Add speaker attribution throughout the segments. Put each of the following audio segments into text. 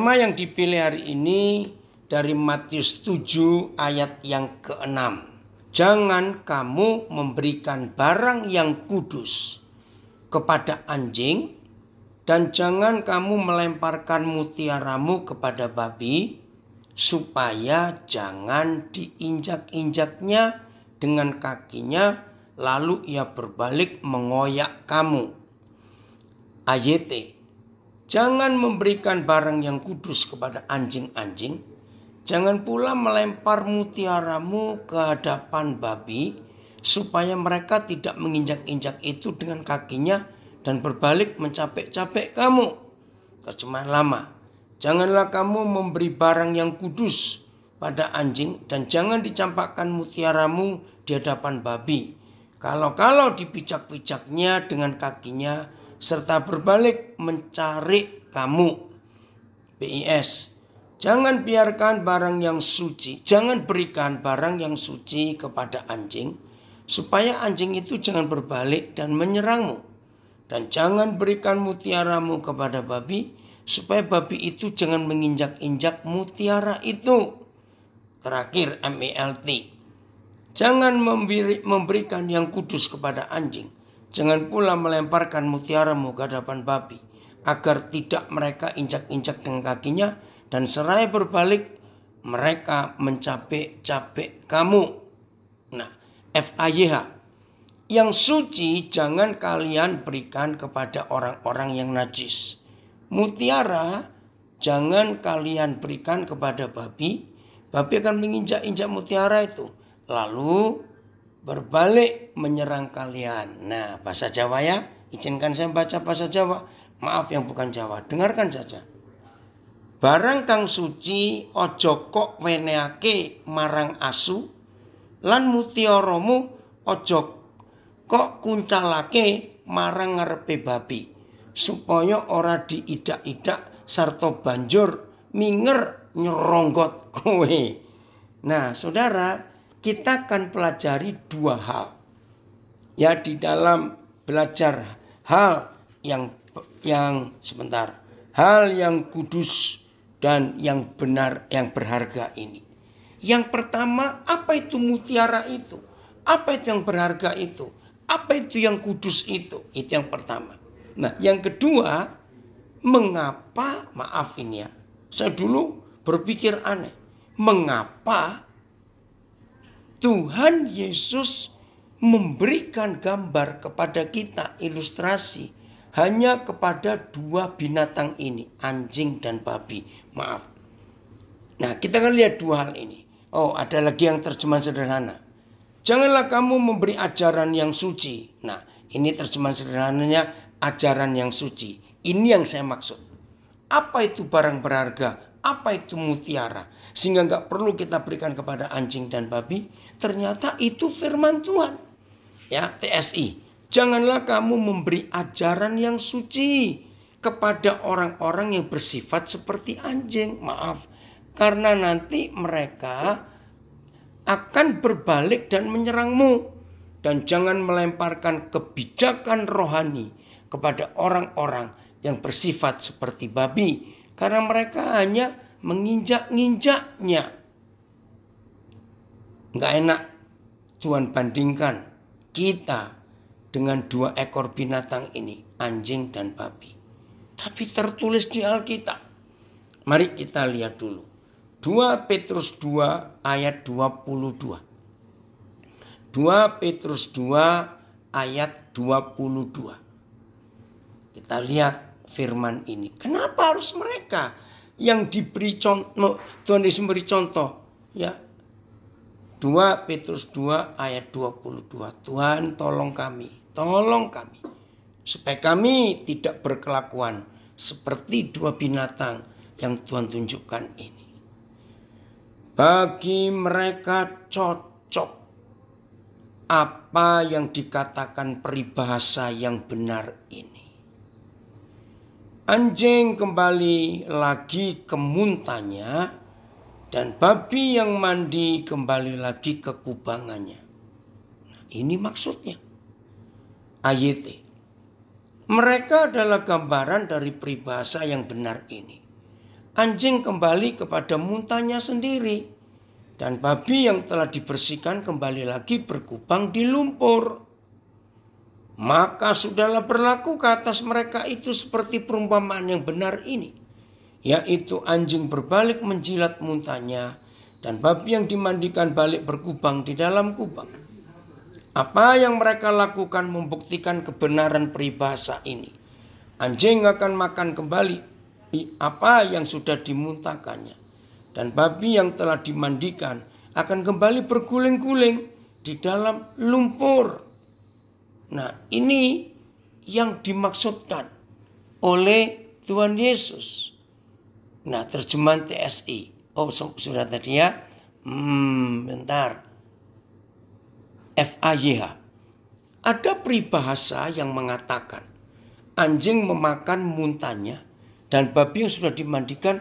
Speaker 1: Tema yang dipilih hari ini dari Matius 7 ayat yang ke-6. Jangan kamu memberikan barang yang kudus kepada anjing, dan jangan kamu melemparkan mutiaramu kepada babi, supaya jangan diinjak-injaknya dengan kakinya, lalu ia berbalik mengoyak kamu. AYT. Jangan memberikan barang yang kudus kepada anjing-anjing. Jangan pula melempar mutiaramu ke hadapan babi, supaya mereka tidak menginjak-injak itu dengan kakinya dan berbalik mencapek-capek kamu. Terjemahan lama. Janganlah kamu memberi barang yang kudus pada anjing, dan jangan dicampakkan mutiaramu di hadapan babi. Kalau dipijak-pijaknya dengan kakinya, serta berbalik mencari kamu. BIS. Jangan biarkan barang yang suci, jangan berikan barang yang suci kepada anjing, supaya anjing itu jangan berbalik dan menyerangmu. Dan jangan berikan mutiaramu kepada babi, supaya babi itu jangan menginjak-injak mutiara itu. Terakhir, MELT. Jangan memberikan yang kudus kepada anjing. Jangan pula melemparkan mutiaramu ke hadapan babi, agar tidak mereka injak-injak dengan kakinya, dan seraya berbalik mereka mencapek-capek kamu. Nah, FAYH. Yang suci jangan kalian berikan kepada orang-orang yang najis. Mutiara jangan kalian berikan kepada babi. Babi akan menginjak-injak mutiara itu, lalu berbalik menyerang kalian. Nah, bahasa Jawa ya. Izinkan saya baca bahasa Jawa. Maaf yang bukan Jawa. Dengarkan saja. Barang kang suci ojo kok weneake marang asu, lan mutiaramu ojo kok kuncalake marang ngarepe babi, supaya ora diidak-idak sarta banjur minger nyeronggot kowe. Nah, saudara, kita akan pelajari dua hal. Ya, di dalam belajar hal yang hal yang kudus dan yang benar, yang berharga ini. Yang pertama, apa itu mutiara itu? Apa itu yang berharga itu? Apa itu yang kudus itu? Itu yang pertama. Nah, yang kedua, mengapa, maaf ini ya, saya dulu berpikir aneh. Mengapa Tuhan Yesus memberikan gambar kepada kita, ilustrasi hanya kepada dua binatang ini, anjing dan babi. Maaf. Nah, kita akan lihat dua hal ini. Oh, ada lagi yang terjemahan sederhana. Janganlah kamu memberi ajaran yang suci. Nah, ini terjemahan sederhananya, ajaran yang suci. Ini yang saya maksud. Apa itu barang berharga? Apa itu mutiara? Sehingga nggak perlu kita berikan kepada anjing dan babi. Ternyata itu firman Tuhan. Ya, TSI. Janganlah kamu memberi ajaran yang suci kepada orang-orang yang bersifat seperti anjing. Maaf. Karena nanti mereka akan berbalik dan menyerangmu. Dan jangan melemparkan kebijakan rohani kepada orang-orang yang bersifat seperti babi. Karena mereka hanya menginjak-injaknya. Nggak enak Tuhan bandingkan kita dengan dua ekor binatang ini, anjing dan babi. Tapi tertulis di Alkitab. Mari kita lihat dulu. 2 Petrus 2 ayat 22. 2 Petrus 2 ayat 22. Kita lihat firman ini. Kenapa harus mereka yang diberi contoh? Tuhan Yesus memberi contoh. Ya, 2 Petrus 2 ayat 22. Tuhan tolong kami, supaya kami tidak berkelakuan seperti dua binatang yang Tuhan tunjukkan ini. Bagi mereka cocok apa yang dikatakan peribahasa yang benar ini. Anjing kembali lagi ke muntahnya, dan babi yang mandi kembali lagi ke kubangannya. Nah, ini maksudnya. AYT. Mereka adalah gambaran dari peribahasa yang benar ini. anjing kembali kepada muntahnya sendiri. Dan babi yang telah dibersihkan kembali lagi berkubang di lumpur. Maka sudahlah berlaku ke atas mereka itu seperti perumpamaan yang benar ini. Yaitu anjing berbalik menjilat muntahnya dan babi yang dimandikan balik berkubang di dalam kubang. Apa yang mereka lakukan membuktikan kebenaran peribahasa ini. Anjing akan makan kembali apa yang sudah dimuntahkannya. Dan babi yang telah dimandikan akan kembali berguling-guling di dalam lumpur. Nah, ini yang dimaksudkan oleh Tuhan Yesus. Nah, terjemahan TSI. Oh, sudah tadi ya. Bentar. FAYH. Ada peribahasa yang mengatakan anjing memakan muntahnya dan babi yang sudah dimandikan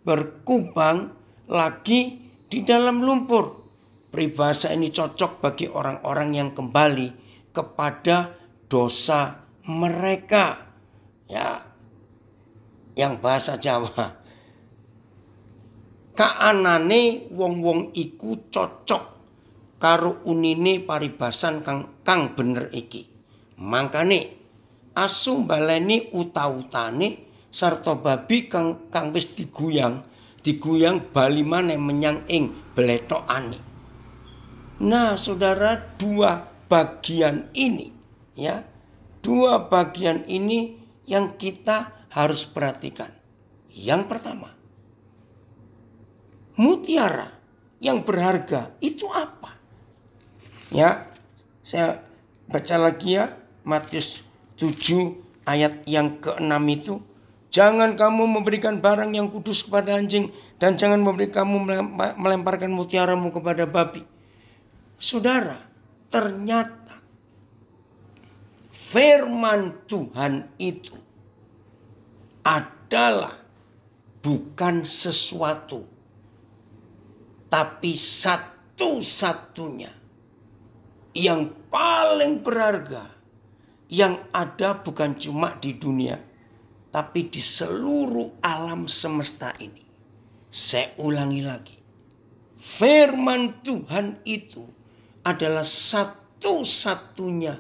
Speaker 1: berkubang lagi di dalam lumpur. Peribahasa ini cocok bagi orang-orang yang kembali kepada dosa mereka. Ya, yang bahasa Jawa. Kaanane wong-wong iku cocok karo unine paribasan kang bener iki. Mangkane asu baleni uta-utane sarta babi kang wis diguyang bali maneh menyang ing blethokane. Nah, saudara, dua bagian ini yang kita harus perhatikan. Yang pertama, mutiara yang berharga itu apa? Ya, saya baca lagi ya, Matius 7 ayat yang ke-6 itu. Jangan kamu memberikan barang yang kudus kepada anjing dan jangan kamu melemparkan mutiaramu kepada babi. Saudara, ternyata firman Tuhan itu adalah bukan sesuatu, tapi satu-satunya yang paling berharga yang ada bukan cuma di dunia, tapi di seluruh alam semesta ini. Saya ulangi lagi. Firman Tuhan itu adalah satu-satunya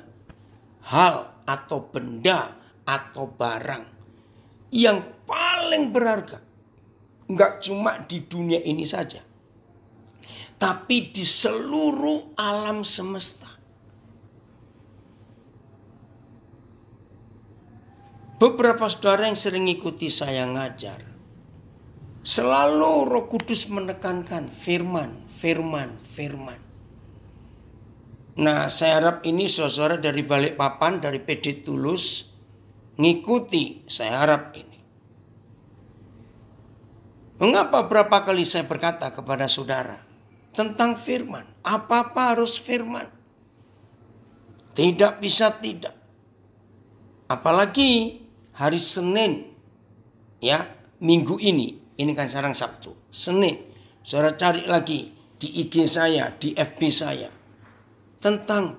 Speaker 1: hal atau benda atau barang yang paling berharga. Enggak cuma di dunia ini saja, tapi di seluruh alam semesta. Beberapa saudara yang sering ikuti saya ngajar, selalu Roh Kudus menekankan firman. Nah, saya harap ini saudara dari Balikpapan, dari PD Tulus, ngikuti, saya harap ini. Mengapa berapa kali saya berkata kepada saudara tentang firman? Apa-apa harus firman. Tidak bisa tidak. Apalagi hari Senin, ya, minggu ini kan sekarang Sabtu, Senin, saudara cari lagi di IG saya, di FB saya,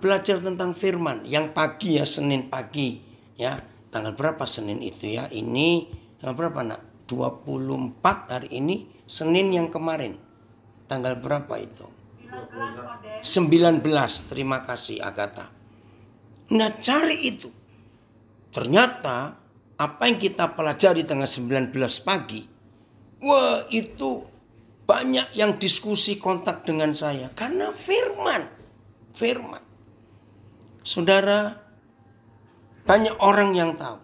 Speaker 1: belajar tentang firman, yang pagi ya, Senin pagi, ya, tanggal berapa Senin itu ya, ini tanggal berapa nak? 24 hari ini, Senin yang kemarin, tanggal berapa itu? 19, terima kasih Agatha. Nah, cari itu. Ternyata apa yang kita pelajari tanggal 19 pagi, wah, itu banyak yang diskusi kontak dengan saya karena firman. Saudara, banyak orang yang tahu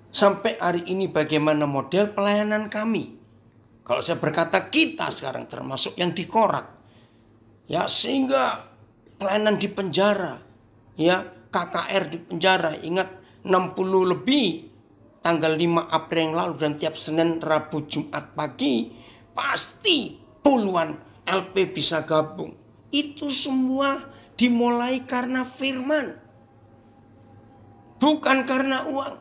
Speaker 1: sampai hari ini bagaimana model pelayanan kami. Kalau saya berkata kita sekarang termasuk yang dikorak, ya, sehingga pelayanan di penjara, ya, KKR di penjara, ingat 60 lebih tanggal 5 April yang lalu, dan tiap Senin, Rabu, Jumat pagi pasti puluhan LP bisa gabung. Itu semua dimulai karena firman, bukan karena uang.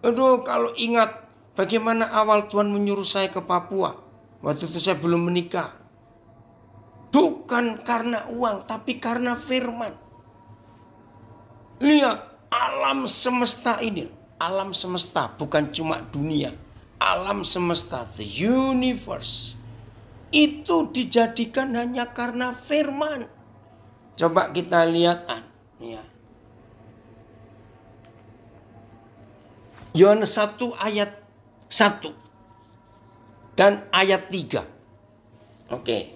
Speaker 1: Aduh, kalau ingat bagaimana awal Tuhan menyuruh saya ke Papua, waktu itu saya belum menikah. Bukan karena uang, tapi karena firman. Lihat alam semesta ini. alam semesta, bukan cuma dunia. Alam semesta, the universe. Itu dijadikan hanya karena firman. Coba kita lihat. Ya. Yohanes 1 ayat 1 dan ayat 3. Oke.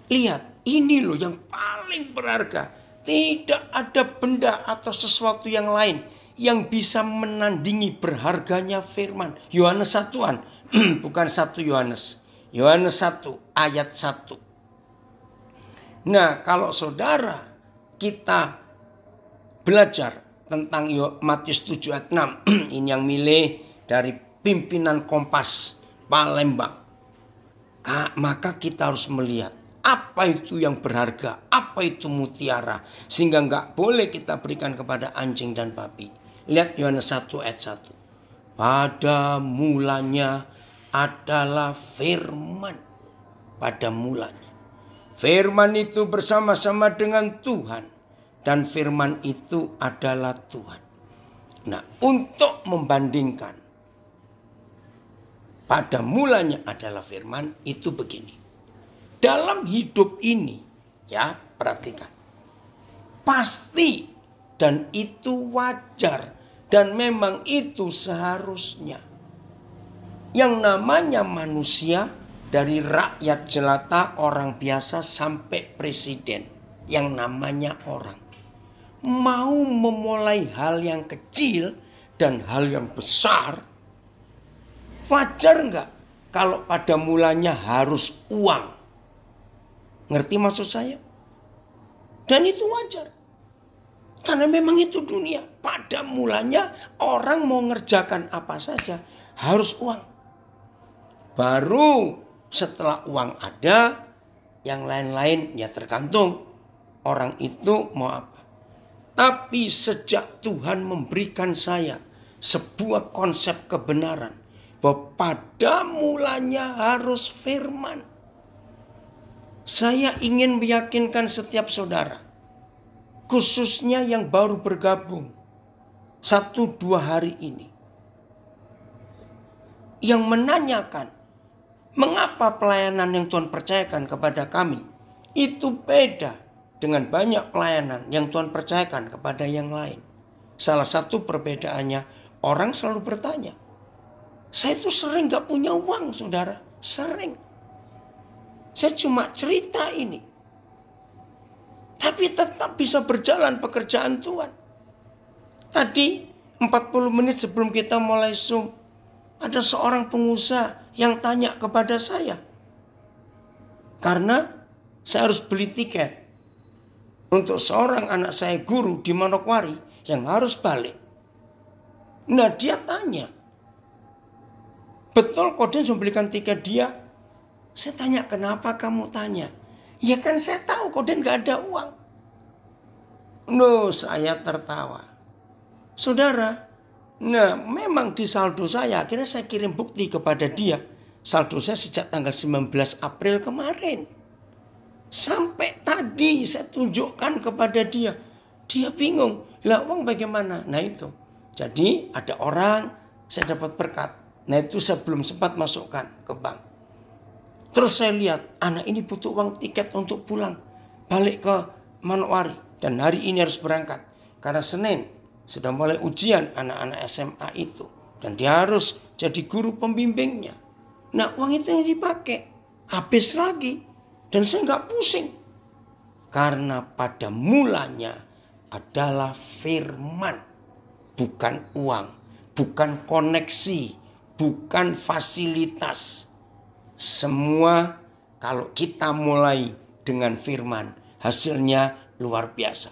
Speaker 1: Lihat, ini loh yang paling berharga. Tidak ada benda atau sesuatu yang lain yang bisa menandingi berharganya firman. Yohanes 1-an, bukan 1 Yohanes. Yohanes 1 ayat 1. Nah, kalau saudara kita belajar tentang Matius 7 ayat 6. Ini yang milih dari pimpinan Kompas Palembang. Maka kita harus melihat apa itu yang berharga, apa itu mutiara. Sehingga nggak boleh kita berikan kepada anjing dan babi. Lihat Yohanes 1 ayat 1. Pada mulanya adalah firman. Pada mulanya. Firman itu bersama-sama dengan Tuhan. Dan firman itu adalah Tuhan. Nah, untuk membandingkan. Pada mulanya adalah firman, itu begini. Dalam hidup ini, ya perhatikan. Pasti dan itu wajar. Dan memang itu seharusnya. Yang namanya manusia, dari rakyat jelata, orang biasa sampai presiden. Yang namanya orang. Mau memulai hal yang kecil dan hal yang besar, wajar nggak kalau pada mulanya harus uang? Ngerti maksud saya? Dan itu wajar. Karena memang itu dunia. Pada mulanya orang mau ngerjakan apa saja harus uang. Baru setelah uang ada, yang lain-lain ya tergantung orang itu mau apa. Tapi sejak Tuhan memberikan saya sebuah konsep kebenaran. Bahwa pada mulanya harus firman. Saya ingin meyakinkan setiap saudara. Khususnya yang baru bergabung 1-2 hari ini. Yang menanyakan. Mengapa pelayanan yang Tuhan percayakan kepada kami itu beda dengan banyak pelayanan yang Tuhan percayakan kepada yang lain. Salah satu perbedaannya, orang selalu bertanya, saya itu sering gak punya uang saudara, sering. Saya cuma cerita ini. Tapi tetap bisa berjalan pekerjaan Tuhan. Tadi 40 menit sebelum kita mulai Zoom, ada seorang pengusaha yang tanya kepada saya. Karena saya harus beli tiket untuk seorang anak saya guru di Manokwari yang harus balik. Nah dia tanya, betul Koden membelikan tiket dia? Saya tanya, kenapa kamu tanya? Ya kan saya tahu Koden gak ada uang. No, saya tertawa. Saudara, nah memang di saldo saya, akhirnya saya kirim bukti kepada dia. Saldo saya sejak tanggal 19 April kemarin. Sampai tadi saya tunjukkan kepada dia. Dia bingung. Lah uang bagaimana? Nah itu. Jadi ada orang saya dapat berkat. Nah itu saya belum sempat masukkan ke bank. Terus saya lihat anak ini butuh uang tiket untuk pulang. Balik ke Manokwari. Dan hari ini harus berangkat. Karena Senin sudah mulai ujian anak-anak SMA itu. Dan dia harus jadi guru pembimbingnya. Nah uang itu yang dipakai. Habis lagi. Dan saya nggak pusing. Karena pada mulanya adalah firman. Bukan uang. Bukan koneksi. Bukan fasilitas. Semua kalau kita mulai dengan firman. Hasilnya luar biasa.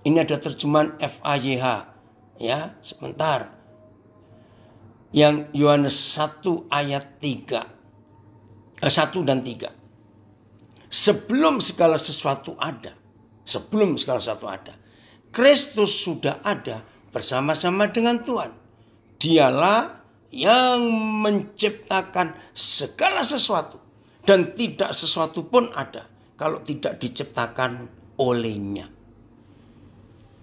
Speaker 1: Ini ada terjemahan FAYH. Ya, sebentar. Yang Yohanes 1 ayat 3. 1 dan 3. Sebelum segala sesuatu ada. Sebelum segala sesuatu ada. Kristus sudah ada bersama-sama dengan Tuhan. Dialah yang menciptakan segala sesuatu. Dan tidak sesuatu pun ada kalau tidak diciptakan olehnya.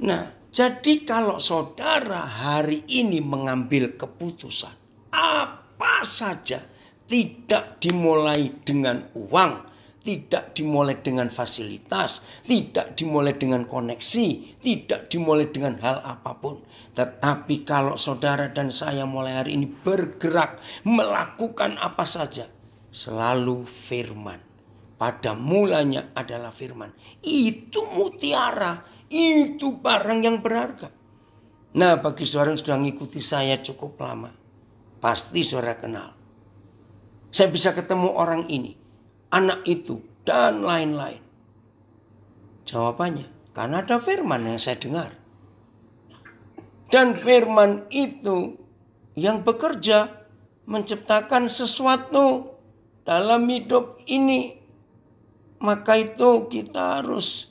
Speaker 1: Nah, Jadi kalau saudara hari ini mengambil keputusan apa saja, tidak dimulai dengan uang, tidak dimulai dengan fasilitas, tidak dimulai dengan koneksi, tidak dimulai dengan hal apapun. Tetapi kalau saudara dan saya mulai hari ini bergerak melakukan apa saja, selalu firman. Pada mulanya adalah firman. Itu mutiara, itu barang yang berharga. Nah, bagi saudara yang sudah mengikuti saya cukup lama, pasti saudara kenal. Saya bisa ketemu orang ini, anak itu, dan lain-lain. Jawabannya, karena ada firman yang saya dengar. Dan firman itu yang bekerja menciptakan sesuatu dalam hidup ini. Maka itu kita harus.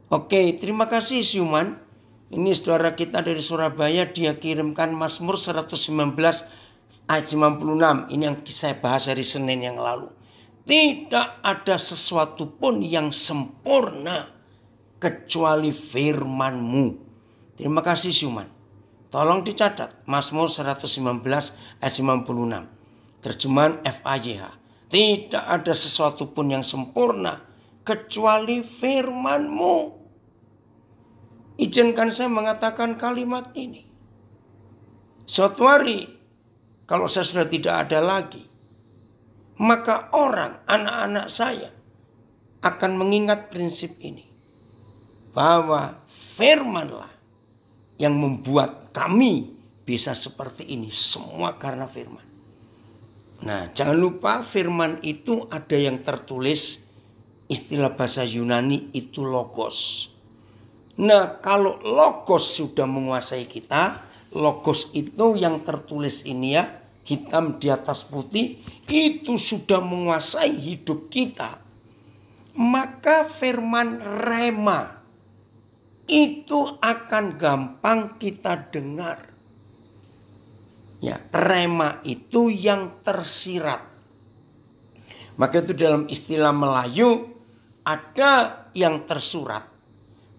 Speaker 1: Oke, terima kasih Siuman. Ini saudara kita dari Surabaya, dia kirimkan Mazmur 119 ayat 56. Ini yang saya bahas hari Senin yang lalu. Tidak ada sesuatu pun yang sempurna kecuali firman-Mu. Terima kasih Siuman. Tolong dicatat Mazmur 119 ayat 56. Terjemahan FAYH. Tidak ada sesuatu pun yang sempurna kecuali firman-Mu. Izinkan saya mengatakan kalimat ini. Suatu hari kalau saya sudah tidak ada lagi, maka orang, anak-anak saya akan mengingat prinsip ini. Bahwa firmanlah yang membuat kami bisa seperti ini. Semua karena firman. Nah, jangan lupa firman itu ada yang tertulis, istilah bahasa Yunani itu logos. Nah, kalau logos sudah menguasai kita, logos itu yang tertulis ini ya, hitam di atas putih, itu sudah menguasai hidup kita. Maka firman rema itu akan gampang kita dengar. Ya, rema itu yang tersirat. Maka itu dalam istilah Melayu ada yang tersurat.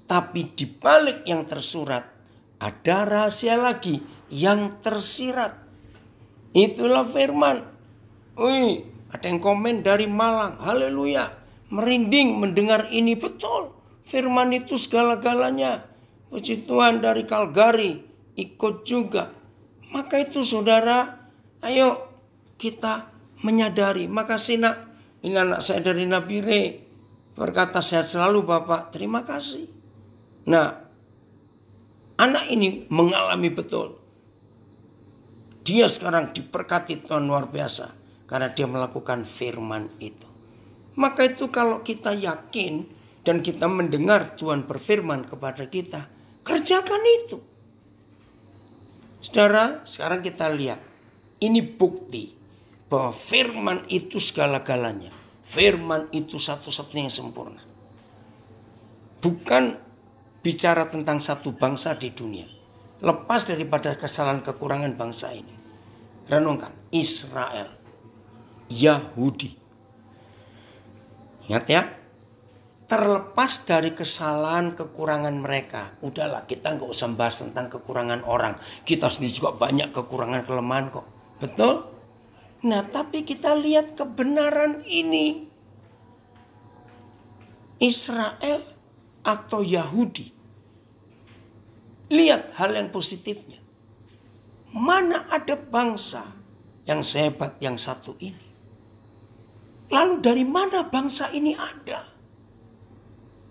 Speaker 1: Tapi di balik yang tersurat ada rahasia lagi yang tersirat. Itulah firman. Wih, ada yang komen dari Malang. Haleluya. Merinding mendengar ini, betul. Firman itu segala-galanya. Puji Tuhan dari Calgary ikut juga. Maka itu saudara, ayo kita menyadari. Makasih nak, ini anak saya dari Nabire. Berkata sehat selalu Bapak, terima kasih. Nah, anak ini mengalami betul. Dia sekarang diberkati Tuhan luar biasa. Karena dia melakukan firman itu. Maka itu kalau kita yakin dan kita mendengar Tuhan berfirman kepada kita, kerjakan itu. Saudara, sekarang kita lihat. Ini bukti bahwa firman itu segala-galanya. Firman itu satu-satunya yang sempurna. Bukan bicara tentang satu bangsa di dunia. Lepas daripada kesalahan kekurangan bangsa ini. Renungkan, Israel, Yahudi. Ingat ya, terlepas dari kesalahan kekurangan mereka. Udahlah, kita nggak usah bahas tentang kekurangan orang. Kita sendiri juga banyak kekurangan kelemahan kok. Betul? Nah, tapi kita lihat kebenaran ini. Israel atau Yahudi. Lihat hal yang positifnya. Mana ada bangsa yang sehebat yang satu ini? Lalu dari mana bangsa ini ada?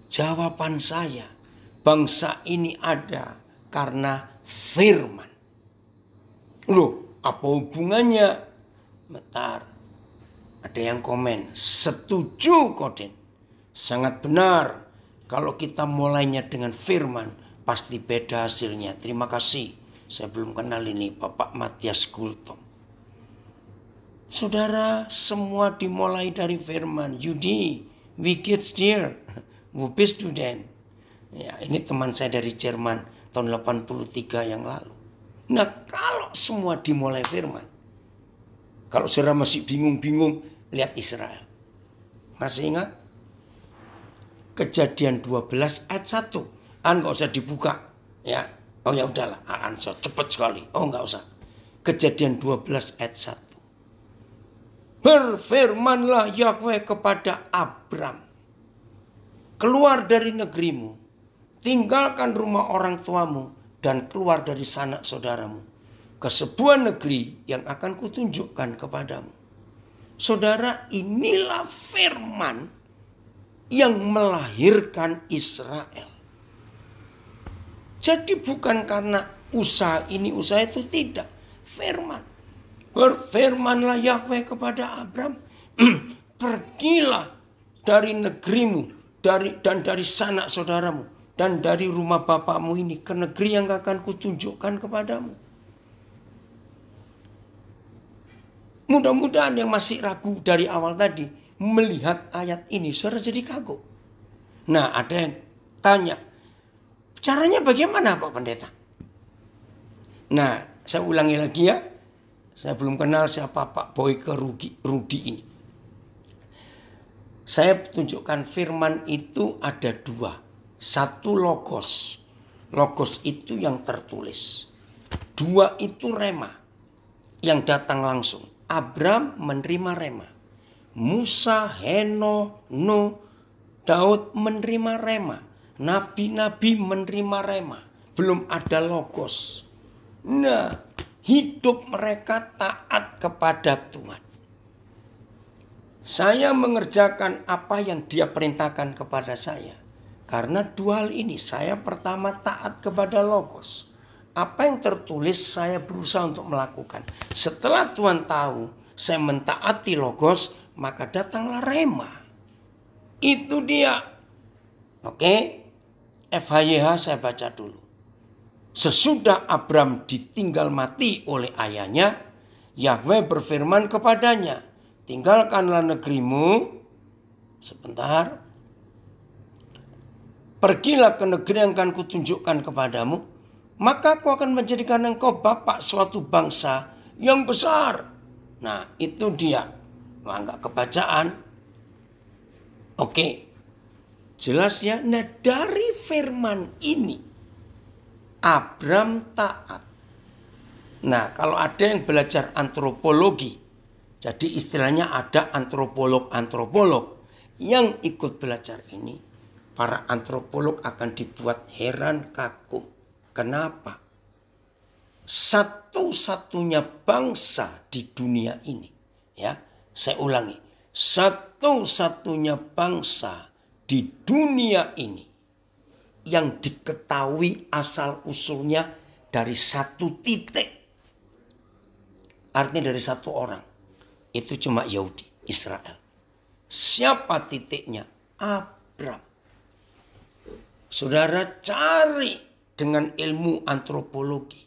Speaker 1: Jawaban saya, bangsa ini ada karena firman. Loh, apa hubungannya? Bentar, ada yang komen, setuju Koden. Sangat benar, kalau kita mulainya dengan firman, pasti beda hasilnya. Terima kasih, saya belum kenal ini Bapak Matias Gultom. Saudara, semua dimulai dari firman. Yudi, we get there. WP student. Ya, ini teman saya dari Jerman tahun 83 yang lalu. Nah, kalau semua dimulai firman. Kalau saudara masih bingung-bingung, lihat Israel. Masih ingat? Kejadian 12 ayat 1. Nggak usah dibuka. Ya, oh ya udahlah, cepet sekali. Oh nggak usah. Kejadian 12 ayat 1. Berfirmanlah Yahweh kepada Abram, keluar dari negerimu, tinggalkan rumah orang tuamu, dan keluar dari sanak saudaramu, ke sebuah negeri yang akan kutunjukkan kepadamu. Saudara, inilah firman yang melahirkan Israel. Jadi bukan karena usaha ini, usaha itu, tidak. Firman. Berfirmanlah Yahweh kepada Abram, pergilah dari negerimu, dan dari sanak saudaramu, dan dari rumah bapakmu ini ke negeri yang akan kutunjukkan kepadamu. Mudah-mudahan yang masih ragu dari awal tadi melihat ayat ini, saudara jadi kagum. Nah, ada yang tanya, caranya bagaimana Pak Pendeta? Nah, saya ulangi lagi ya. Saya belum kenal siapa Pak Boyke Rudi ini. Saya tunjukkan firman itu ada 2. 1 logos. Logos itu yang tertulis. 2 itu rema, yang datang langsung. Abram menerima rema. Musa, Heno, Nuh, Daud menerima rema. Nabi-nabi menerima rema. Belum ada logos. Nah, hidup mereka taat kepada Tuhan. Saya mengerjakan apa yang Dia perintahkan kepada saya. Karena 2 hal ini, saya pertama taat kepada logos. Apa yang tertulis saya berusaha untuk melakukan. Setelah Tuhan tahu saya mentaati logos, maka datanglah rema. Itu dia. Oke. FHYH saya baca dulu. Sesudah Abram ditinggal mati oleh ayahnya, Yahweh berfirman kepadanya, tinggalkanlah negerimu. Sebentar. Pergilah ke negeri yang akan kutunjukkan kepadamu. Maka aku akan menjadikan engkau bapak suatu bangsa yang besar. Nah, itu dia. Wah, enggak kebacaan. Oke. Jelas ya. Nah, dari firman ini Abram taat. Nah, kalau ada yang belajar antropologi, jadi istilahnya ada antropolog-antropolog yang ikut belajar ini, para antropolog akan dibuat heran kagum. Kenapa? Satu-satunya bangsa di dunia ini, ya, saya ulangi, satu-satunya bangsa di dunia ini yang diketahui asal-usulnya dari 1 titik. Artinya dari 1 orang. Itu cuma Yahudi, Israel. Siapa titiknya? Abram. Saudara cari dengan ilmu antropologi.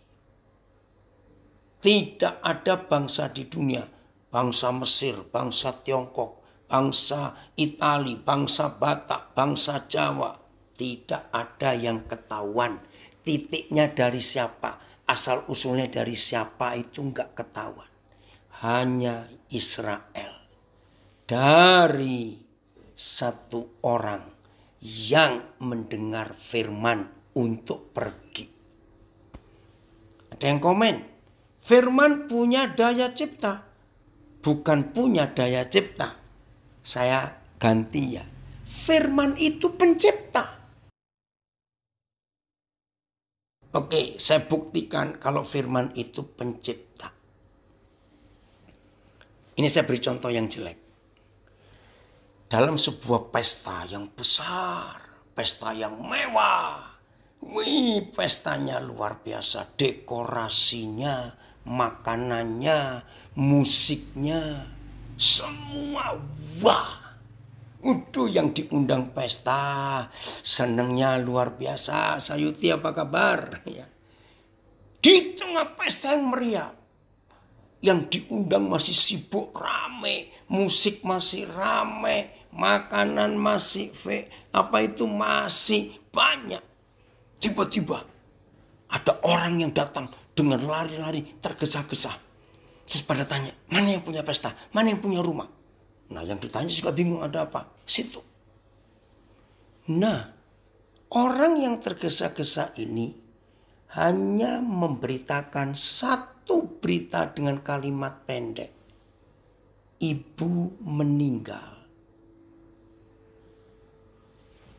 Speaker 1: Tidak ada bangsa di dunia. Bangsa Mesir, bangsa Tiongkok, bangsa Itali, bangsa Batak, bangsa Jawa. Tidak ada yang ketahuan. Titiknya dari siapa, asal usulnya dari siapa itu enggak ketahuan. Hanya Israel. Dari 1 orang yang mendengar firman untuk pergi. Ada yang komen, firman punya daya cipta. Bukan punya daya cipta. Saya ganti ya. Firman itu pencipta. Oke, saya buktikan kalau firman itu pencipta. Ini saya beri contoh yang jelek. Dalam sebuah pesta yang besar, pesta yang mewah, wih, pestanya luar biasa, dekorasinya, makanannya, musiknya, semua wah. Udah yang diundang pesta, senengnya luar biasa. Sayuti apa kabar? Ya. Di tengah pesta yang meriah, yang diundang masih sibuk rame, musik masih rame, makanan masih masih banyak. Tiba-tiba ada orang yang datang dengan lari-lari tergesa-gesa. Terus pada tanya, mana yang punya pesta? Mana yang punya rumah? Nah, yang ditanya juga bingung ada apa. Situ. Nah, Orang yang tergesa-gesa ini hanya memberitakan satu berita dengan kalimat pendek. Ibu meninggal.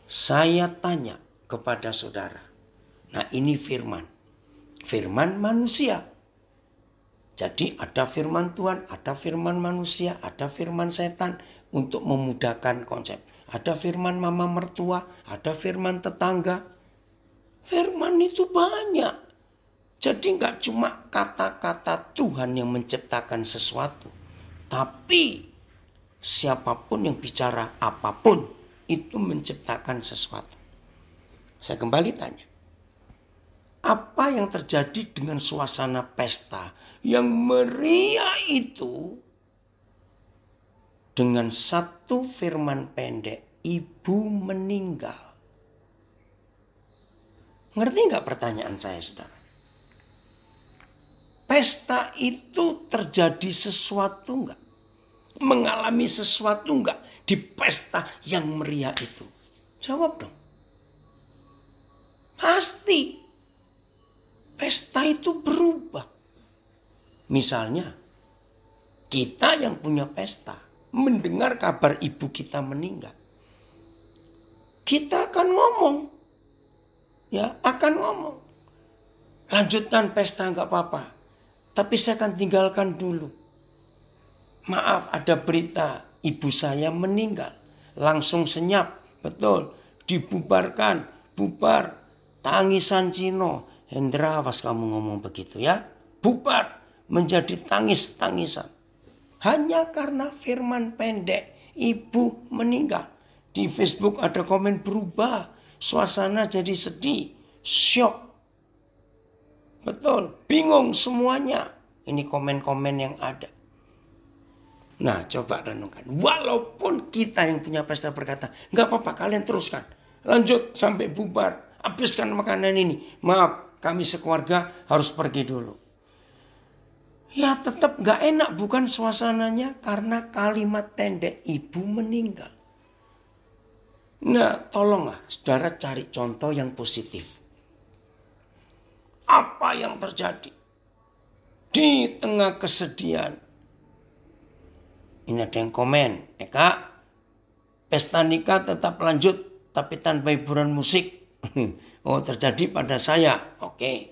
Speaker 1: Saya tanya kepada saudara. Nah, ini firman. Firman manusia. Jadi ada firman Tuhan, ada firman manusia, ada firman setan untuk memudahkan konsep. Ada firman mama mertua, ada firman tetangga. Firman itu banyak. Jadi nggak cuma kata-kata Tuhan yang menciptakan sesuatu. Tapi siapapun yang bicara apapun itu menciptakan sesuatu. Saya kembali tanya. Apa yang terjadi dengan suasana pesta yang meriah itu dengan satu firman pendek, ibu meninggal? Ngerti nggak pertanyaan saya, saudara? Pesta itu terjadi sesuatu nggak? Mengalami sesuatu nggak di pesta yang meriah itu? Jawab dong. Pasti. Pesta itu berubah. Misalnya, kita yang punya pesta mendengar kabar ibu kita meninggal, kita akan ngomong, ya akan ngomong, lanjutkan pesta nggak apa-apa, tapi saya akan tinggalkan dulu. Maaf, ada berita ibu saya meninggal, langsung senyap, betul, dibubarkan, bubar, tangisan Cino. Hendra, awas kamu ngomong begitu ya, bubar menjadi tangis-tangisan. Hanya karena firman pendek, ibu meninggal. Di Facebook ada komen berubah. Suasana jadi sedih, syok. Betul, bingung semuanya. Ini komen-komen yang ada. Nah, coba renungkan. Walaupun kita yang punya pesta berkata, nggak apa-apa, kalian teruskan. Lanjut sampai bubar. Habiskan makanan ini. Maaf, kami sekeluarga harus pergi dulu. Ya tetap gak enak bukan suasananya karena kalimat pendek ibu meninggal. Nah tolonglah saudara cari contoh yang positif. Apa yang terjadi di tengah kesedihan? Ini ada yang komen. Kak, pesta nikah tetap lanjut tapi tanpa hiburan musik. Oh terjadi pada saya. Oke.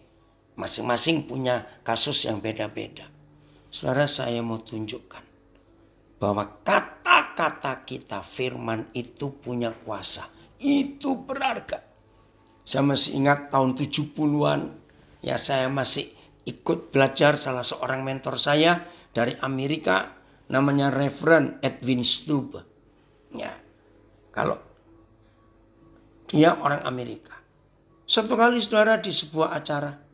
Speaker 1: Masing-masing punya kasus yang beda-beda. Saudara, saya mau tunjukkan bahwa kata-kata kita firman itu punya kuasa. Itu berharga. Saya masih ingat tahun 70-an. Ya saya masih ikut belajar salah seorang mentor saya dari Amerika. Namanya Reverend Edwin Stube. Ya, kalau dia orang Amerika. Satu kali saudara di sebuah acara.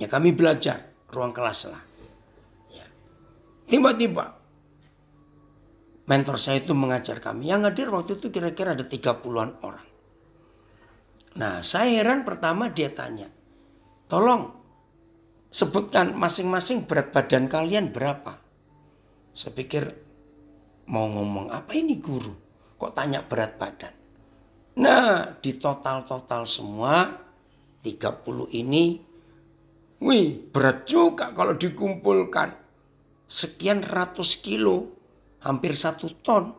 Speaker 1: Ya kami belajar, ruang kelas lah. Ya. Tiba-tiba mentor saya itu mengajar kami. Yang hadir waktu itu kira-kira ada 30-an orang. Nah saya heran pertama dia tanya. Tolong sebutkan masing-masing berat badan kalian berapa. Saya pikir mau ngomong apa ini guru. Kok tanya berat badan. Nah di total-total semua 30 ini. Wih, berat juga kalau dikumpulkan. Sekian ratus kilo, hampir 1 ton.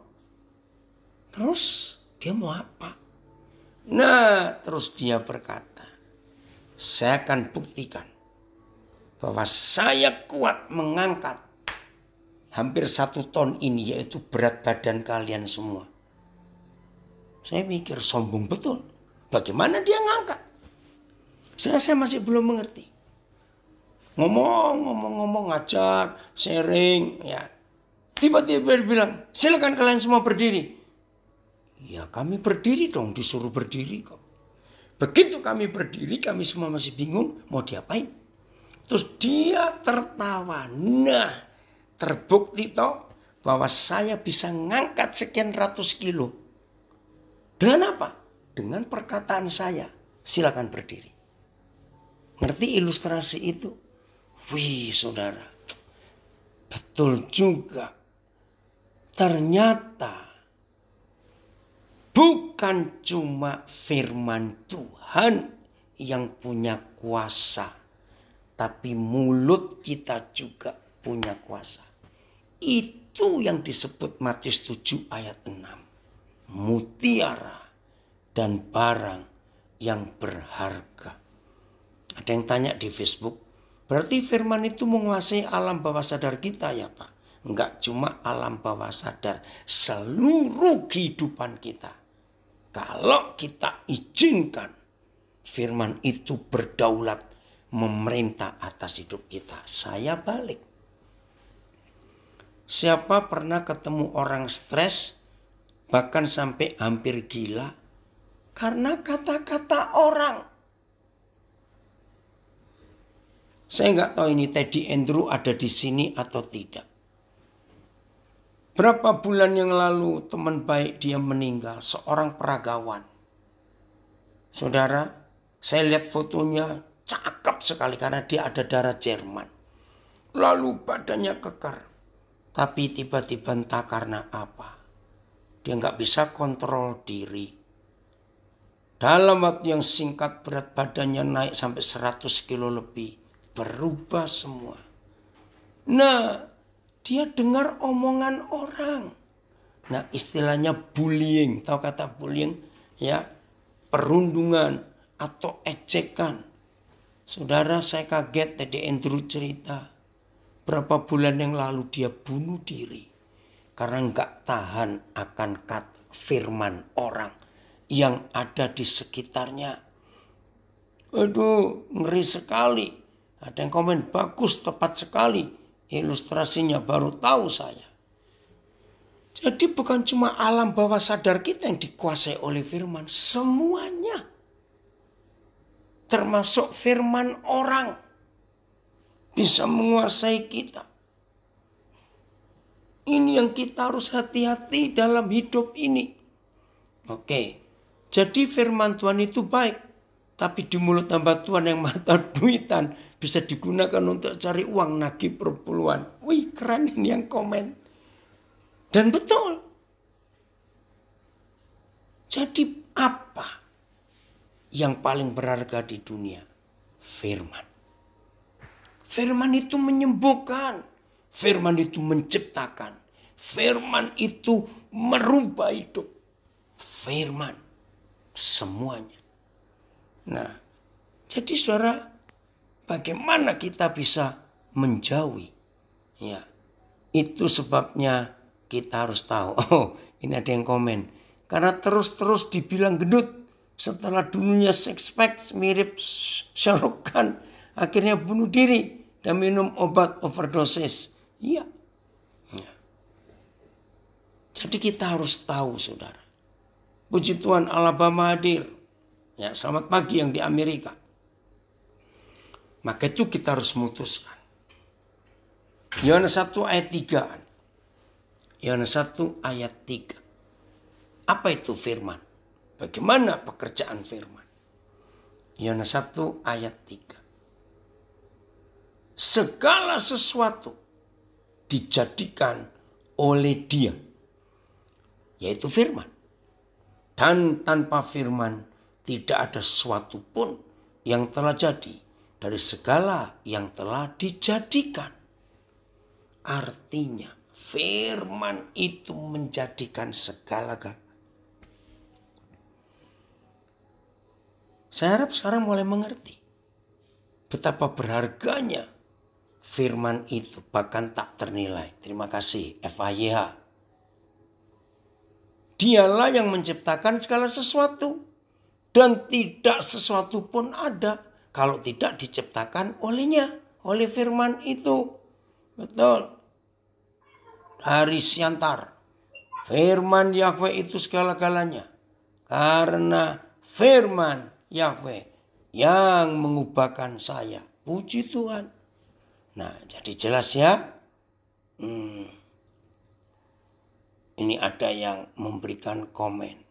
Speaker 1: Terus dia mau apa? Nah, terus dia berkata, saya akan buktikan bahwa saya kuat mengangkat hampir 1 ton ini, yaitu berat badan kalian semua. Saya mikir sombong betul. Bagaimana dia ngangkat? Saya masih belum mengerti. Ngomong, ngajar, sharing, ya. Tiba-tiba dia bilang, silakan kalian semua berdiri. Ya kami berdiri dong, disuruh berdiri kok. Begitu kami berdiri, kami semua masih bingung mau diapain. Terus dia tertawa. Nah, terbukti toh bahwa saya bisa ngangkat sekian ratus kilo. Dengan apa? Dengan perkataan saya, silakan berdiri. Ngerti ilustrasi itu? Wih saudara, betul juga. Ternyata Bukan cuma firman Tuhan yang punya kuasa, tapi mulut kita juga punya kuasa. Itu yang disebut Matius 7 ayat 6. Mutiara dan barang yang berharga. Ada yang tanya di Facebook, berarti firman itu menguasai alam bawah sadar kita ya Pak? Enggak cuma alam bawah sadar, seluruh kehidupan kita. Kalau kita izinkan firman itu berdaulat memerintah atas hidup kita. Saya balik. Siapa pernah ketemu orang stres bahkan sampai hampir gila karena kata-kata orang? Saya nggak tahu ini Teddy Andrew ada di sini atau tidak. Berapa bulan yang lalu teman baik dia meninggal, seorang peragawan. Saudara, saya lihat fotonya cakep sekali karena dia ada darah Jerman. Lalu badannya kekar. Tapi tiba-tiba entah karena apa. Dia nggak bisa kontrol diri. Dalam waktu yang singkat berat badannya naik sampai 100 kilo lebih. Berubah semua. Nah, dia dengar omongan orang. Nah, istilahnya bullying. Tahu kata bullying? Ya, perundungan atau ejekan. Saudara, saya kaget tadi Andrew cerita. Berapa bulan yang lalu dia bunuh diri. Karena nggak tahan akan kata firman orang yang ada di sekitarnya. Aduh, ngeri sekali. Ada yang komen, bagus, tepat sekali. Ilustrasinya baru tahu saya. Jadi bukan cuma alam bawah sadar kita yang dikuasai oleh firman. Semuanya. Termasuk firman orang. Bisa menguasai kita. Ini yang kita harus hati-hati dalam hidup ini. Oke. Jadi firman Tuhan itu baik. Tapi di mulut hamba Tuhan yang mata duitan bisa digunakan untuk cari uang nagih perpuluhan. Wih, keren ini yang komen. Dan betul. Jadi apa yang paling berharga di dunia? Firman. Firman itu menyembuhkan. Firman itu menciptakan. Firman itu merubah hidup. Firman. Semuanya. Nah, jadi saudara, bagaimana kita bisa menjauhi? Ya, itu sebabnya kita harus tahu. Oh, ini ada yang komen. Karena terus-terus dibilang gendut. Setelah dulunya six pack mirip Shah Rukh Khan. Akhirnya bunuh diri dan minum obat overdosis. Iya. Ya. Jadi kita harus tahu saudara. Puji Tuhan Alabama hadir. Ya, selamat pagi yang di Amerika. Maka itu kita harus memutuskan. Yohanes 1 ayat 3. Yohanes 1 ayat 3. Apa itu firman? Bagaimana pekerjaan firman? Yohanes 1 ayat 3. Segala sesuatu dijadikan oleh Dia, yaitu firman. Dan tanpa firman tidak ada sesuatu pun yang telah jadi dari segala yang telah dijadikan. Artinya firman itu menjadikan segala-galanya. Saya harap sekarang mulai mengerti betapa berharganya firman itu, bahkan tak ternilai. Terima kasih FAYH. Dialah yang menciptakan segala sesuatu. Dan tidak sesuatu pun ada kalau tidak diciptakan olehnya, oleh firman itu. Betul. Dari Siantar. Firman Yahweh itu segala-galanya. Karena firman Yahweh yang mengubahkan saya. Puji Tuhan. Nah, jadi jelas ya. Ini ada yang memberikan komen.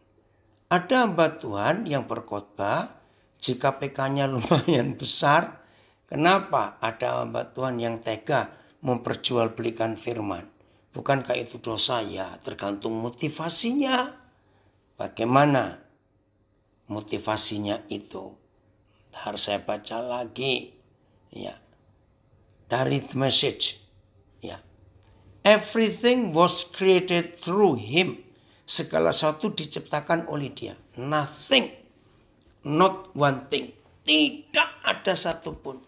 Speaker 1: Ada hamba Tuhan yang berkhotbah jika PK-nya lumayan besar. Kenapa ada hamba Tuhan yang tega memperjualbelikan firman? Bukankah itu dosa? Ya, tergantung motivasinya. Bagaimana motivasinya itu? Harus saya baca lagi. Ya. Dari The Message. Ya. Everything was created through him. Segala sesuatu diciptakan oleh dia. Nothing. Not one thing. Tidak ada satupun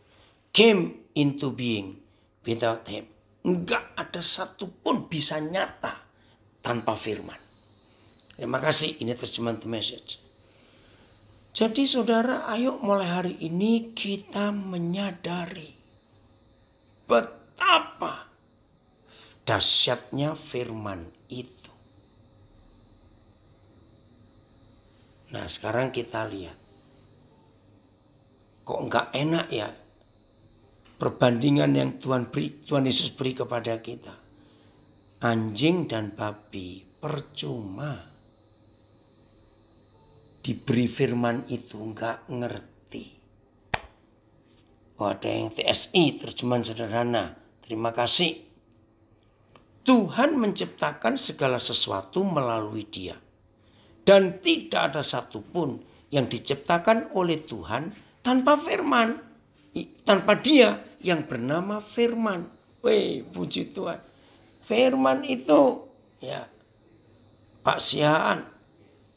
Speaker 1: came into being without him. Enggak ada satupun bisa nyata tanpa firman. Terima kasih. Ini terjemahan The Message. Jadi saudara, ayo mulai hari ini kita menyadari betapa dahsyatnya firman itu. Nah, sekarang kita lihat. Kok enggak enak ya perbandingan yang Tuhan Yesus beri kepada kita. Anjing dan babi percuma diberi firman itu enggak ngerti. Oh, ada yang TSI, terjemahan sederhana. Terima kasih. Tuhan menciptakan segala sesuatu melalui dia. Dan tidak ada satupun yang diciptakan oleh Tuhan tanpa firman. Tanpa dia yang bernama firman. Wih, puji Tuhan. Firman itu, ya, Pak Siaan,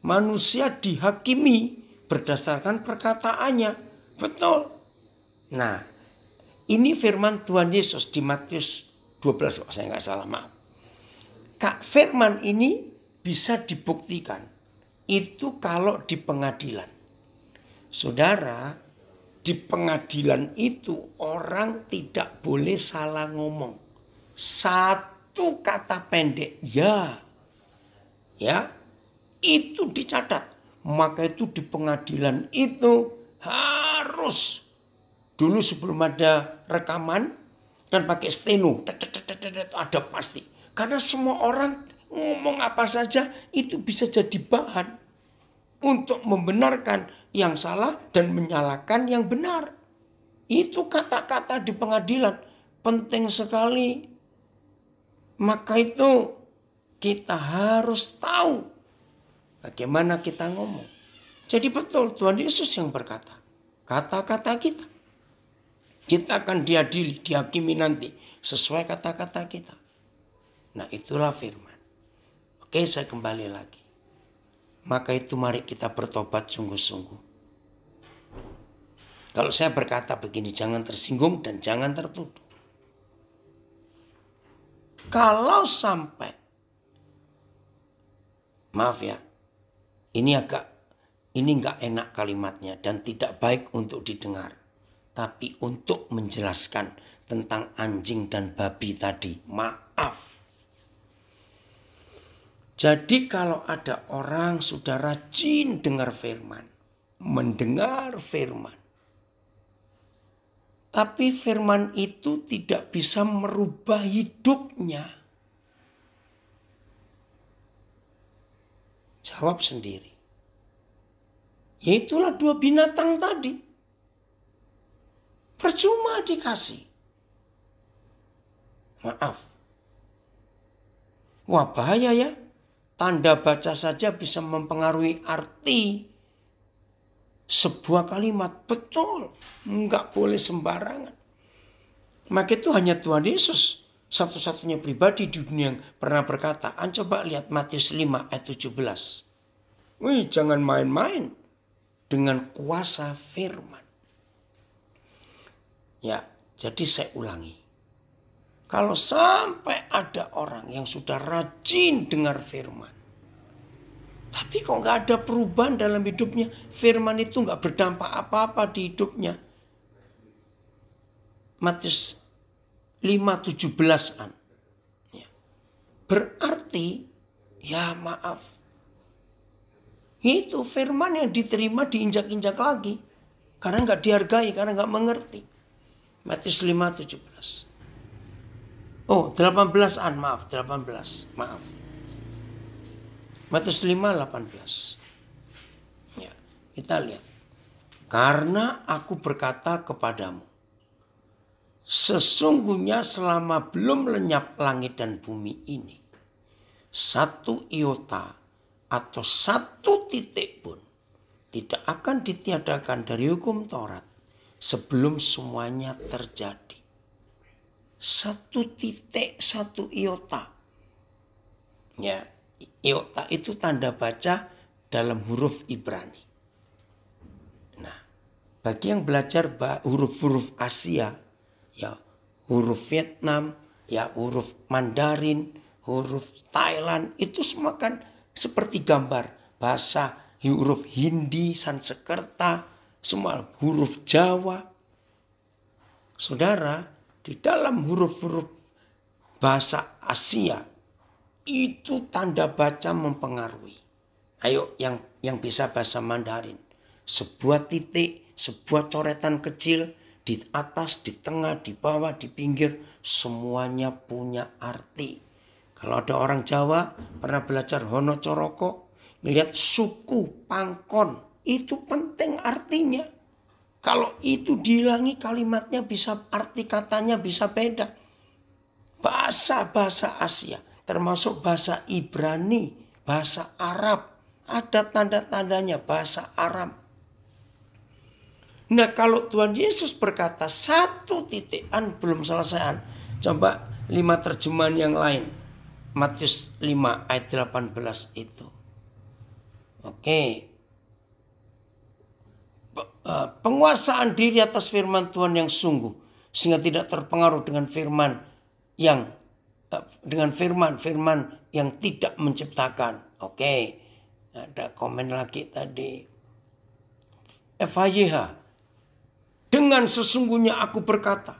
Speaker 1: manusia dihakimi berdasarkan perkataannya. Betul. Nah, ini firman Tuhan Yesus di Matius 12. Oh, saya nggak salah, maaf. Firman ini bisa dibuktikan. Itu kalau di pengadilan. Saudara, di pengadilan itu orang tidak boleh salah ngomong. Satu kata pendek, ya. Ya. Itu dicatat. Maka itu di pengadilan itu harus dulu sebelum ada rekaman kan pakai steno, ada pasti. Karena semua orang ngomong apa saja itu bisa jadi bahan untuk membenarkan yang salah dan menyalahkan yang benar. Itu kata-kata di pengadilan penting sekali. Maka itu kita harus tahu bagaimana kita ngomong. Jadi betul Tuhan Yesus yang berkata. Kata-kata kita. Kita akan diadili, dihakimi nanti. Sesuai kata-kata kita. Nah, itulah firman. Oke, saya kembali lagi. Maka itu mari kita bertobat sungguh-sungguh. Kalau saya berkata begini, jangan tersinggung dan jangan tertuduh. Kalau sampai, maaf ya, ini nggak enak kalimatnya dan tidak baik untuk didengar. Tapi untuk menjelaskan tentang anjing dan babi tadi, maaf. Jadi kalau ada orang sudah rajin dengar firman, mendengar firman, tapi firman itu tidak bisa merubah hidupnya. Jawab sendiri. Yaitulah dua binatang tadi. Percuma dikasih. Maaf. Wah, bahaya ya. Tanda baca saja bisa mempengaruhi arti sebuah kalimat. Betul. Enggak boleh sembarangan. Maka itu hanya Tuhan Yesus satu-satunya pribadi di dunia yang pernah berkata. Coba lihat Matius 5 ayat 17. Wih, jangan main-main dengan kuasa firman. Ya, jadi saya ulangi. Kalau sampai ada orang yang sudah rajin dengar firman, tapi kok nggak ada perubahan dalam hidupnya, firman itu nggak berdampak apa-apa di hidupnya. Matius 5:17-an. Ya. Berarti, ya maaf, itu firman yang diterima diinjak-injak lagi. Karena nggak dihargai, karena nggak mengerti. Matius 5:17. Oh, 18-an, maaf, 18. Maaf. Matius 5:18. Ya, kita lihat. Karena aku berkata kepadamu, sesungguhnya selama belum lenyap langit dan bumi ini, satu iota atau satu titik pun tidak akan ditiadakan dari hukum Taurat sebelum semuanya terjadi. Satu titik, satu iota. Ya, iota itu tanda baca dalam huruf Ibrani. Nah, bagi yang belajar huruf-huruf Asia, ya huruf Vietnam, ya huruf Mandarin, huruf Thailand, itu semua kan seperti gambar bahasa huruf Hindi, Sanskerta, semua huruf Jawa. Saudara, di dalam huruf-huruf bahasa Asia itu tanda baca mempengaruhi. Ayo yang bisa bahasa Mandarin. Sebuah titik, sebuah coretan kecil di atas, di tengah, di bawah, di pinggir, semuanya punya arti. Kalau ada orang Jawa pernah belajar Hono Coroko, lihat suku Pangkon, itu penting artinya. Kalau itu dihilangi kalimatnya bisa, arti katanya bisa beda. Bahasa-bahasa Asia, termasuk bahasa Ibrani, bahasa Arab, ada tanda-tandanya bahasa Aram. Nah, kalau Tuhan Yesus berkata satu titikan belum selesaian, coba 5 terjemahan yang lain. Matius 5 ayat 18 itu. Oke. Penguasaan diri atas firman Tuhan yang sungguh, sehingga tidak terpengaruh dengan firman yang tidak menciptakan. Oke. Ada komen lagi tadi. FHYH. Dengan sesungguhnya aku berkata,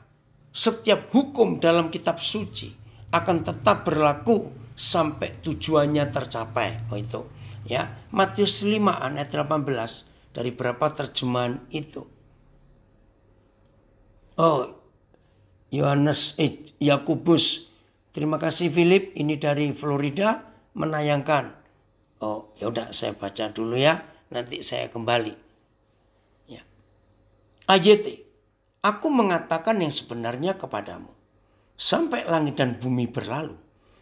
Speaker 1: setiap hukum dalam kitab suci akan tetap berlaku sampai tujuannya tercapai. Oh itu ya, Matius 5 ayat 18 dari berapa terjemahan itu. Oh, Yakobus. Terima kasih Philip, ini dari Florida menayangkan. Oh, ya udah saya baca dulu ya, nanti saya kembali. AJT, aku mengatakan yang sebenarnya kepadamu. Sampai langit dan bumi berlalu,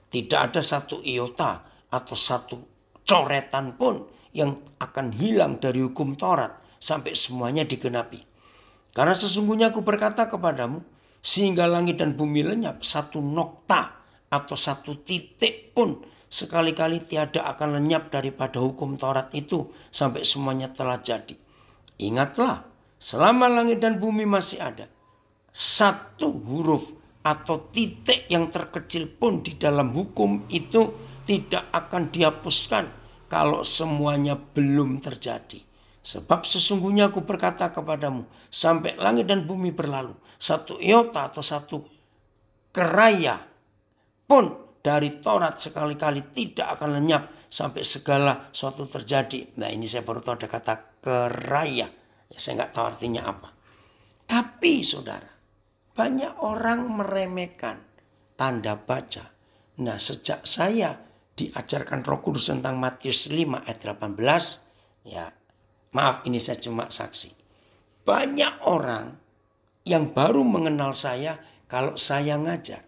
Speaker 1: tidak ada satu iota atau satu coretan pun yang akan hilang dari hukum Taurat sampai semuanya digenapi. Karena sesungguhnya aku berkata kepadamu, sehingga langit dan bumi lenyap, satu nokta atau satu titik pun sekali-kali tiada akan lenyap daripada hukum Taurat itu sampai semuanya telah jadi. Ingatlah, selama langit dan bumi masih ada, satu huruf atau titik yang terkecil pun di dalam hukum itu tidak akan dihapuskan kalau semuanya belum terjadi. Sebab sesungguhnya aku berkata kepadamu, sampai langit dan bumi berlalu, satu iota atau satu keraya pun dari Taurat sekali-kali tidak akan lenyap sampai segala sesuatu terjadi. Nah, ini saya baru tahu ada kata keraya. Ya, saya nggak tahu artinya apa. Tapi saudara, banyak orang meremehkan tanda baca. Nah, sejak saya diajarkan Roh Kudus tentang Matius 5 ayat 18, ya maaf ini saya cuma saksi. Banyak orang yang baru mengenal saya kalau saya ngajar.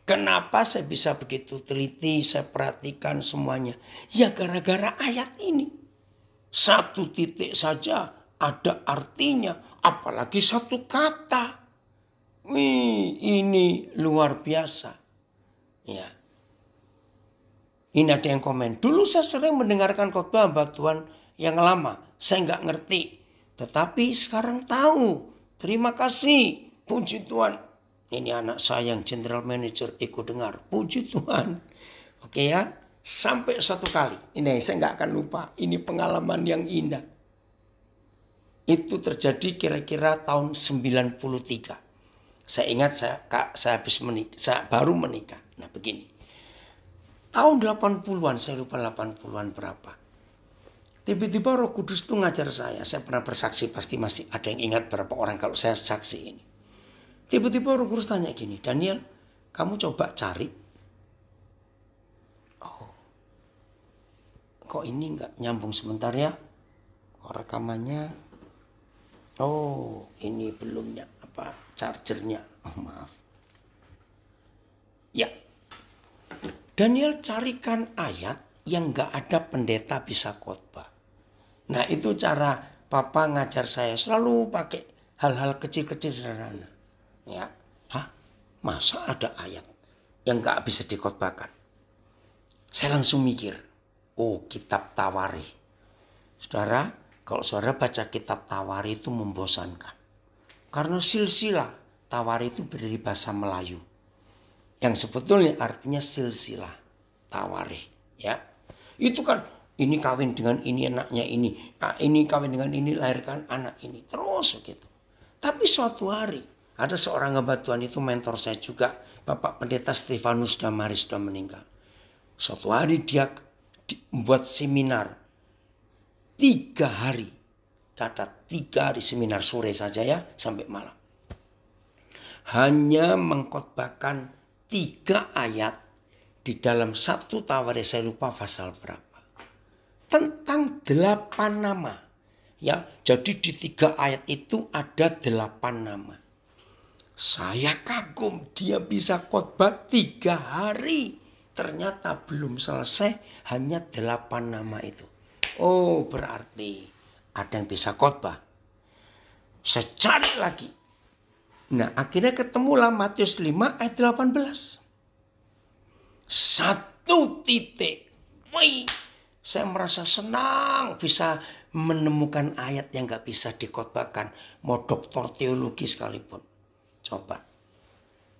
Speaker 1: Kenapa saya bisa begitu teliti, saya perhatikan semuanya? Ya gara-gara ayat ini. Satu titik saja ada artinya, apalagi satu kata. Wih, ini luar biasa. Ya. Ini ada yang komen. Dulu saya sering mendengarkan khotbah hamba Tuhan yang lama. Saya nggak ngerti. Tetapi sekarang tahu. Terima kasih. Puji Tuhan. Ini anak saya yang general manager ikut dengar. Puji Tuhan. Oke ya. Sampai suatu kali, ini saya nggak akan lupa, ini pengalaman yang indah. Itu terjadi kira-kira tahun 93. Saya ingat saya habis menikah, saya baru menikah. Nah begini, tahun 80-an, saya lupa 80-an berapa. Tiba-tiba Roh Kudus tuh ngajar saya pernah bersaksi, pasti masih ada yang ingat berapa orang kalau saya saksi ini. Tiba-tiba Roh Kudus tanya gini, Daniel, kamu coba cari. Kok ini nggak nyambung sebentar ya? Rekamannya. Oh, ini belumnya chargernya. Oh, maaf. Ya. Daniel carikan ayat yang nggak ada pendeta bisa khotbah. Nah itu cara Papa ngajar saya, selalu pakai hal-hal kecil-kecil sederhana. Ya, masa ada ayat yang nggak bisa dikhotbahkan? Saya langsung mikir, kitab Tawarikh. Saudara, kalau saudara baca kitab Tawarikh itu membosankan. Karena silsilah Tawarikh itu dari bahasa Melayu. Yang sebetulnya artinya silsilah Tawarikh. Ya, itu kan ini kawin dengan ini anaknya ini kawin dengan ini lahirkan anak ini. Terus begitu. Tapi suatu hari ada seorang hamba Tuhan itu mentor saya juga. Bapak Pendeta Stefanus Damaris sudah meninggal. Suatu hari dia membuat seminar 3 hari. Catat 3 hari seminar sore saja ya sampai malam. Hanya mengkhotbahkan 3 ayat di dalam 1 Tawarikh, saya lupa pasal berapa. Tentang 8 nama. Ya, jadi di 3 ayat itu ada 8 nama. Saya kagum, dia bisa khotbah 3 hari. Ternyata belum selesai, hanya 8 nama itu. Oh, berarti ada yang bisa khotbah. Saya cari lagi. Nah, akhirnya ketemulah Matius 5 ayat 18. 1 titik. Wih, saya merasa senang bisa menemukan ayat yang gak bisa dikhotbahkan. Mau doktor teologi sekalipun. Coba.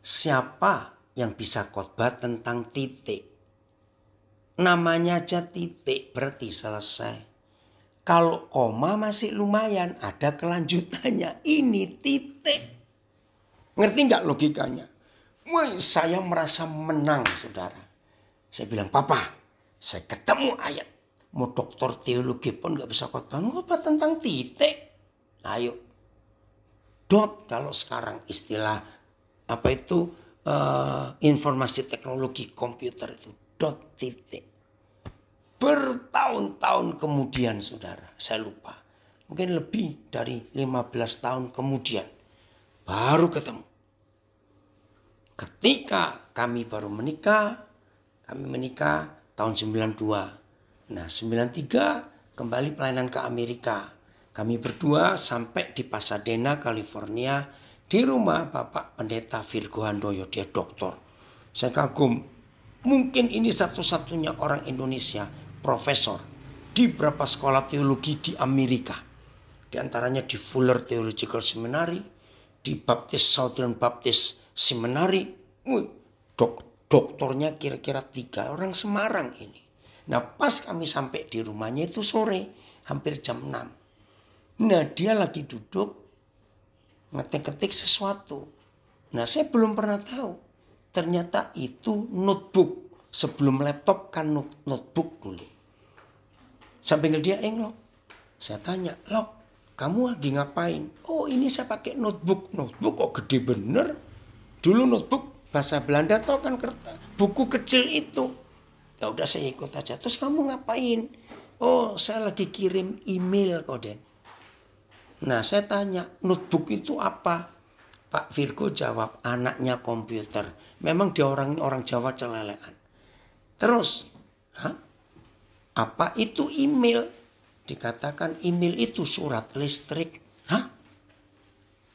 Speaker 1: Siapa yang bisa khotbah tentang titik? Namanya aja titik, berarti selesai. Kalau koma masih lumayan, ada kelanjutannya. Ini titik. Ngerti gak logikanya? Wih, saya merasa menang, saudara. Saya bilang, Papa, saya ketemu ayat. Mau doktor teologi pun gak bisa khotbah. Khotbah tentang titik. Ayo. Dot, kalau sekarang istilah apa itu informasi teknologi komputer itu. Dot, titik. Bertahun-tahun kemudian, saudara. Saya lupa. Mungkin lebih dari 15 tahun kemudian. Baru ketemu. Ketika kami baru menikah, kami menikah tahun 92. Nah 93 kembali pelayanan ke Amerika. Kami berdua sampai di Pasadena, California. Di rumah Bapak Pendeta Virgo Handoyo, dia doktor. Saya kagum. Mungkin ini satu-satunya orang Indonesia, profesor. Di beberapa sekolah teologi di Amerika. Di antaranya di Fuller Theological Seminary, di Baptist Southern Baptist Seminary. Doktornya kira-kira 3 orang Semarang ini. Nah pas kami sampai di rumahnya itu sore, hampir jam 6. Nah dia lagi duduk ngetik-ketik sesuatu. Nah saya belum pernah tahu. Ternyata itu notebook. Sebelum laptop kan notebook dulu. Saya panggil dia, Lok. Saya tanya, Lok, kamu lagi ngapain? Oh ini saya pakai notebook. Notebook kok gede bener. Dulu notebook bahasa Belanda tau kan kertas. Buku kecil itu. Ya udah saya ikut aja. Terus kamu ngapain? Oh saya lagi kirim email Koden. Nah saya tanya, notebook itu apa? Pak Virgo jawab, anaknya komputer. Memang dia orang Jawa celelean. Terus, apa itu email? Dikatakan email itu surat listrik.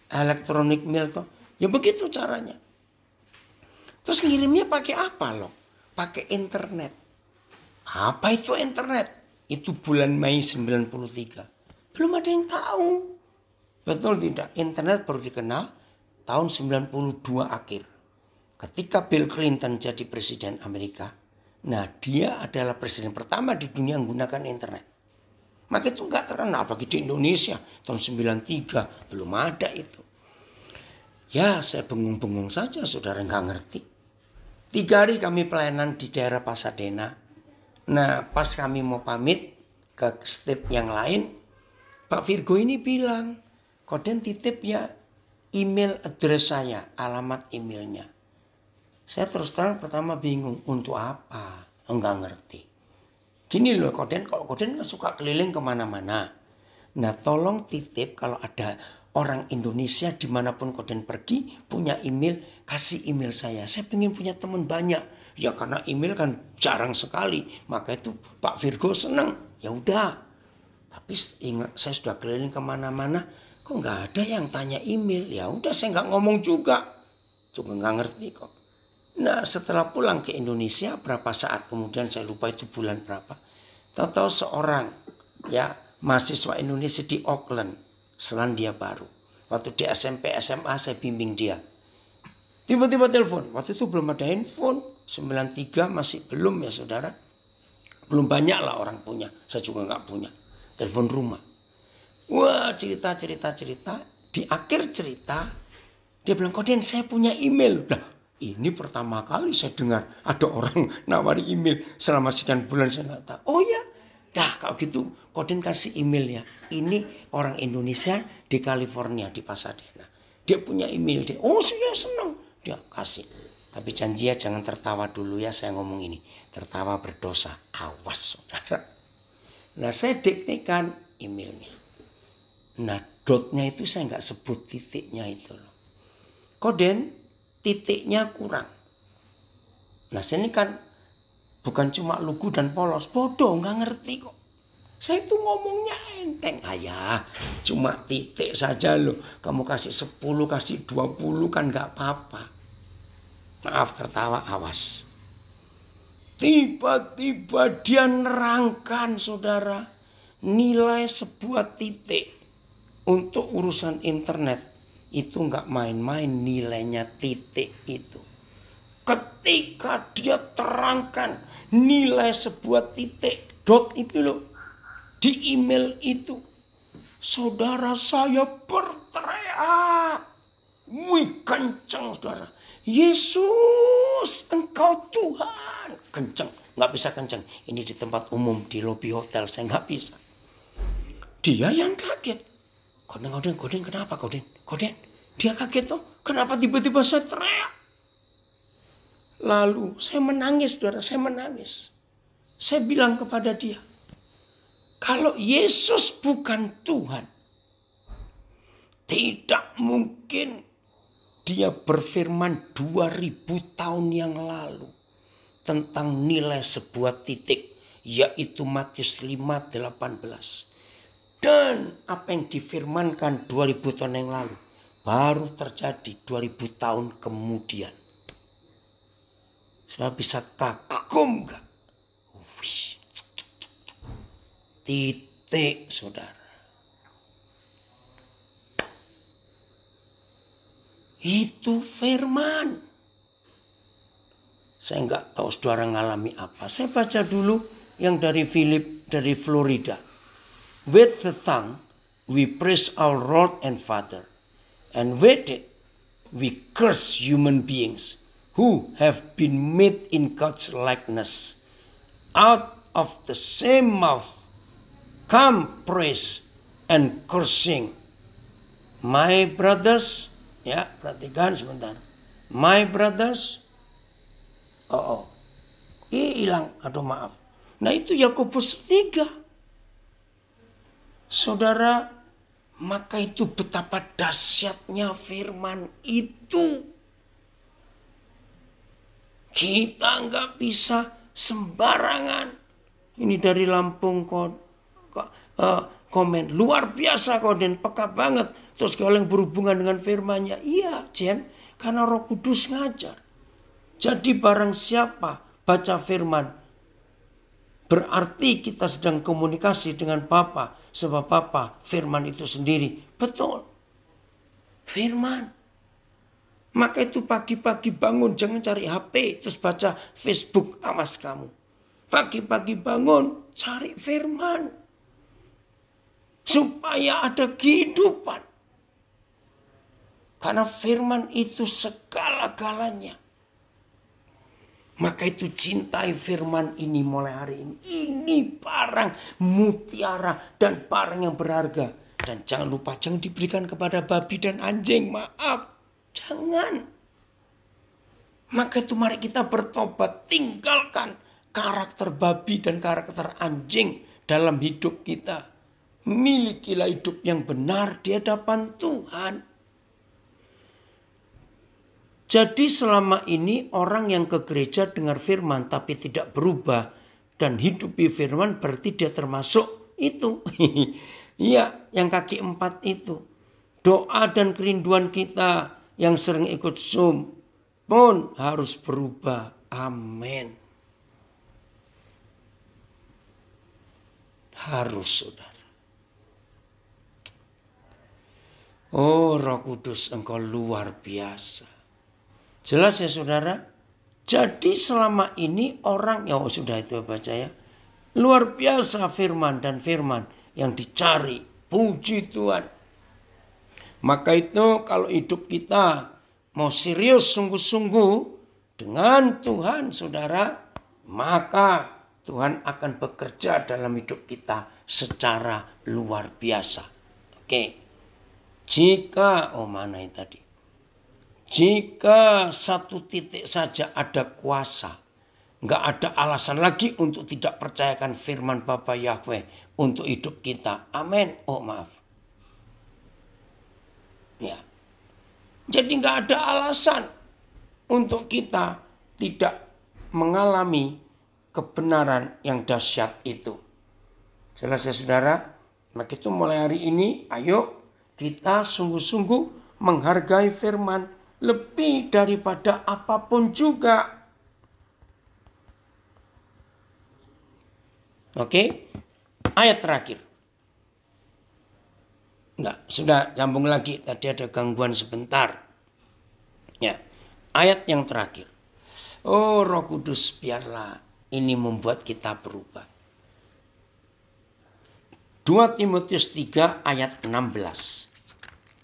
Speaker 1: Elektronik mail toh. Ya begitu caranya. Terus ngirimnya pakai apa loh? Pakai internet. Apa itu internet? Itu bulan Mei 93. Belum ada yang tahu. Betul tidak? Internet baru dikenal tahun 92 akhir. Ketika Bill Clinton jadi presiden Amerika. Nah dia adalah presiden pertama di dunia yang menggunakan internet. Maka itu nggak terkenal bagi di Indonesia. Tahun 93 belum ada itu. Ya saya bengung-bengung saja saudara nggak ngerti. 3 hari kami pelayanan di daerah Pasadena. Nah pas kami mau pamit ke state yang lain. Pak Virgo ini bilang. Koden titip ya email address saya. Alamat emailnya. Saya terus terang pertama bingung. Untuk apa? Enggak ngerti. Gini loh Koden. Kalau Koden suka keliling kemana-mana. Nah tolong titip kalau ada orang Indonesia dimanapun Koden pergi punya email, kasih email saya. Saya pengen punya teman banyak. Ya karena email kan jarang sekali. Maka itu Pak Virgo senang. Ya udah. Tapi ingat saya sudah keliling kemana-mana. Kok nggak ada yang tanya email. Ya udah saya nggak ngomong juga. Juga nggak ngerti kok. Nah setelah pulang ke Indonesia berapa saat kemudian, saya lupa itu bulan berapa. Tahu-tahu seorang ya mahasiswa Indonesia di Auckland, Selandia Baru. Waktu di SMP SMA saya bimbing dia. Tiba-tiba telepon. Waktu itu belum ada handphone. 93 masih belum ya saudara. Belum banyak lah orang punya. Saya juga nggak punya. Telepon rumah. Wah cerita. Di akhir cerita dia bilang, Koden saya punya email. Nah ini pertama kali saya dengar ada orang nawari email. Selama sekian bulan saya nggak tahu. Oh ya. Nah kalau gitu Koden kasih email ya. Ini orang Indonesia di California di Pasadena. Dia punya email. Dia, oh saya senang. Dia kasih. Tapi janji ya jangan tertawa dulu ya saya ngomong ini. Tertawa berdosa. Awas saudara. Nah saya diktekan emailnya. Nah dotnya itu saya nggak sebut titiknya itu loh. Koden titiknya kurang. Nah sini kan bukan cuma lugu dan polos. Bodoh nggak ngerti kok. Saya itu ngomongnya enteng. Ayah cuma titik saja loh. Kamu kasih 10 kasih 20 kan nggak apa-apa. Maaf tertawa awas. Tiba-tiba dia nerangkan saudara. Nilai sebuah titik untuk urusan internet. Itu nggak main-main nilainya titik itu. Ketika dia terangkan nilai sebuah titik. Dot itu loh. Di email itu, saudara saya berteriak. Wih kencang saudara. Yesus engkau Tuhan. Kencang. Nggak bisa kencang. Ini di tempat umum di lobi hotel. Saya nggak bisa. Dia yang kaget. Koden kenapa Koden? Dia kaget tuh. Kenapa tiba-tiba saya teriak? Lalu saya menangis saudara. Saya bilang kepada dia. Kalau Yesus bukan Tuhan, tidak mungkin dia berfirman 2000 tahun yang lalu tentang nilai sebuah titik, yaitu Matius 5:18. Dan apa yang difirmankan 2000 tahun yang lalu baru terjadi 2000 tahun kemudian. Saya bisa kagum gak? Titik saudara. Itu firman. Saya nggak tahu saudara ngalami apa. Saya baca dulu yang dari Philip dari Florida. With the tongue we praise our Lord and Father, and with it we curse human beings who have been made in God's likeness. Out of the same mouth come praise and cursing. My brothers, ya perhatikan sebentar. My brothers, hilang, aduh maaf. Nah itu Yakobus 3. Saudara, maka itu betapa dahsyatnya firman itu. Kita nggak bisa sembarangan. Ini dari Lampung komen. Luar biasa Koden, peka banget. Terus kalau yang berhubungan dengan firmannya. Iya Jen, karena Roh Kudus ngajar. Jadi barang siapa baca firman, berarti kita sedang komunikasi dengan Bapa. Sebab Bapa firman itu sendiri. Betul. Firman. Maka itu pagi-pagi bangun, jangan cari HP. Terus baca Facebook, awas kamu. Pagi-pagi bangun, cari firman. Supaya ada kehidupan. Karena firman itu segala-galanya. Maka itu cintai firman ini mulai hari ini. Ini barang mutiara dan barang yang berharga. Dan jangan lupa, jangan diberikan kepada babi dan anjing. Maaf, jangan. Maka itu mari kita bertobat. Tinggalkan karakter babi dan karakter anjing dalam hidup kita. Milikilah hidup yang benar di hadapan Tuhan. Jadi selama ini orang yang ke gereja dengar firman tapi tidak berubah dan hidupi firman, berarti dia termasuk itu. Iya, yang kaki 4 itu. Doa dan kerinduan kita yang sering ikut Zoom pun harus berubah. Amin. Harus, saudara. Oh, Roh Kudus, Engkau luar biasa. Jelas ya, saudara? Jadi selama ini orang, ya sudah itu baca ya. Luar biasa firman dan firman yang dicari. Puji Tuhan. Maka itu kalau hidup kita mau serius sungguh-sungguh dengan Tuhan, saudara, maka Tuhan akan bekerja dalam hidup kita secara luar biasa. Oke. Jika, mana itu tadi? Jika satu titik saja ada kuasa, nggak ada alasan lagi untuk tidak percayakan firman Bapa Yahweh untuk hidup kita. Amin. Oh maaf. Ya. Jadi nggak ada alasan untuk kita tidak mengalami kebenaran yang dahsyat itu. Jelas ya, saudara? Maka itu mulai hari ini, ayo kita sungguh-sungguh menghargai firman lebih daripada apapun juga. Oke, ayat terakhir. Enggak, sudah sambung lagi. Tadi ada gangguan sebentar. Ya, ayat yang terakhir. Oh Roh Kudus, biarlah ini membuat kita berubah. 2 Timotius 3 ayat 16.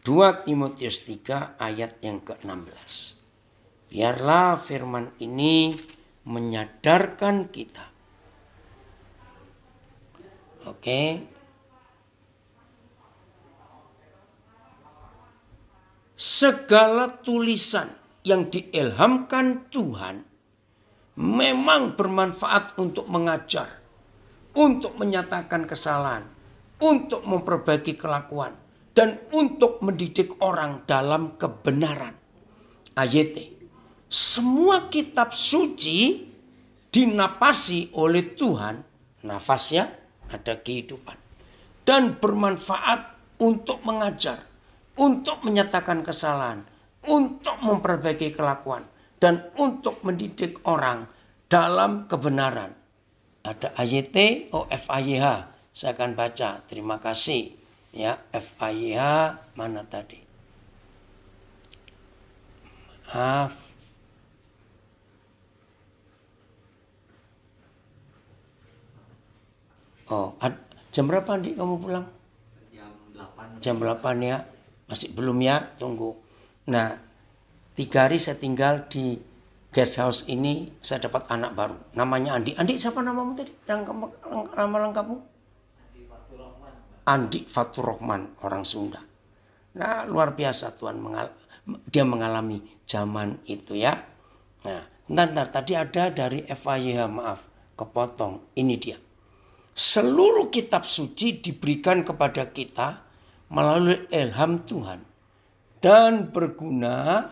Speaker 1: 2 Timotius 3 ayat yang ke-16. Biarlah firman ini menyadarkan kita. Oke. Segala tulisan yang diilhamkan Tuhan memang bermanfaat untuk mengajar, untuk menyatakan kesalahan, untuk memperbaiki kelakuan, dan untuk mendidik orang dalam kebenaran. AYT. Semua kitab suci dinapasi oleh Tuhan. Nafasnya ada kehidupan. Dan bermanfaat untuk mengajar, untuk menyatakan kesalahan, untuk memperbaiki kelakuan, dan untuk mendidik orang dalam kebenaran. Ada AYT, FAYH. Saya akan baca. Terima kasih. Ya, FAYH mana tadi? Maaf. Oh, jam berapa Andi kamu pulang?
Speaker 2: Jam 8.
Speaker 1: Jam 8 ya. Masih belum ya, tunggu. Nah, 3 hari saya tinggal di guest house ini, saya dapat anak baru. Namanya Andi. Andi, siapa namamu tadi? Nama lengkapmu? Andi Fatur Rahman, orang Sunda. Nah, luar biasa Tuhan dia mengalami zaman itu ya. Nah, bentar, tadi ada dari FAYH, maaf, kepotong. Ini dia. Seluruh kitab suci diberikan kepada kita melalui ilham Tuhan dan berguna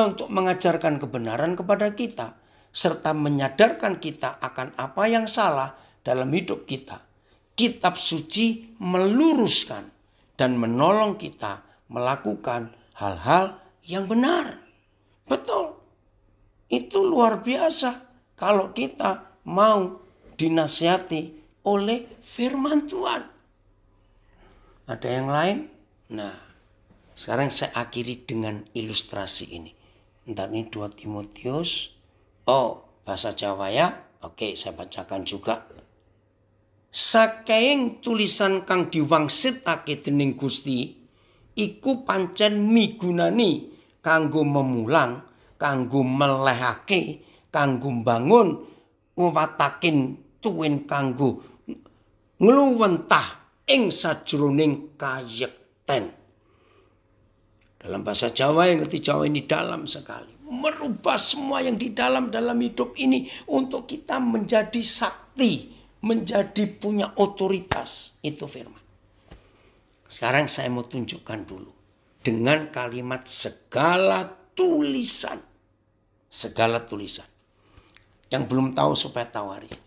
Speaker 1: untuk mengajarkan kebenaran kepada kita serta menyadarkan kita akan apa yang salah dalam hidup kita. Kitab suci meluruskan dan menolong kita melakukan hal-hal yang benar. Betul. Itu luar biasa kalau kita mau dinasihati oleh firman Tuhan. Ada yang lain? Nah, sekarang saya akhiri dengan ilustrasi ini. Ntar ini 2 Timotius. Oh, bahasa Jawa ya. Oke, saya bacakan juga. Saking tulisan kang diwangsitake dening Gusti iku pancen migunani kanggo memulang, kanggo melehake, kanggo mbangun, wewatakin tuwin kanggo ngluwentah ing sajroning kayekten. Dalam bahasa Jawa, yang ngerti Jawa ini dalam sekali. Merubah semua yang di dalam hidup ini untuk kita menjadi sakti, menjadi punya otoritas. Itu firman. Sekarang saya mau tunjukkan dulu. dengan kalimat segala tulisan. Segala tulisan. Yang belum tahu supaya tahu hari ini.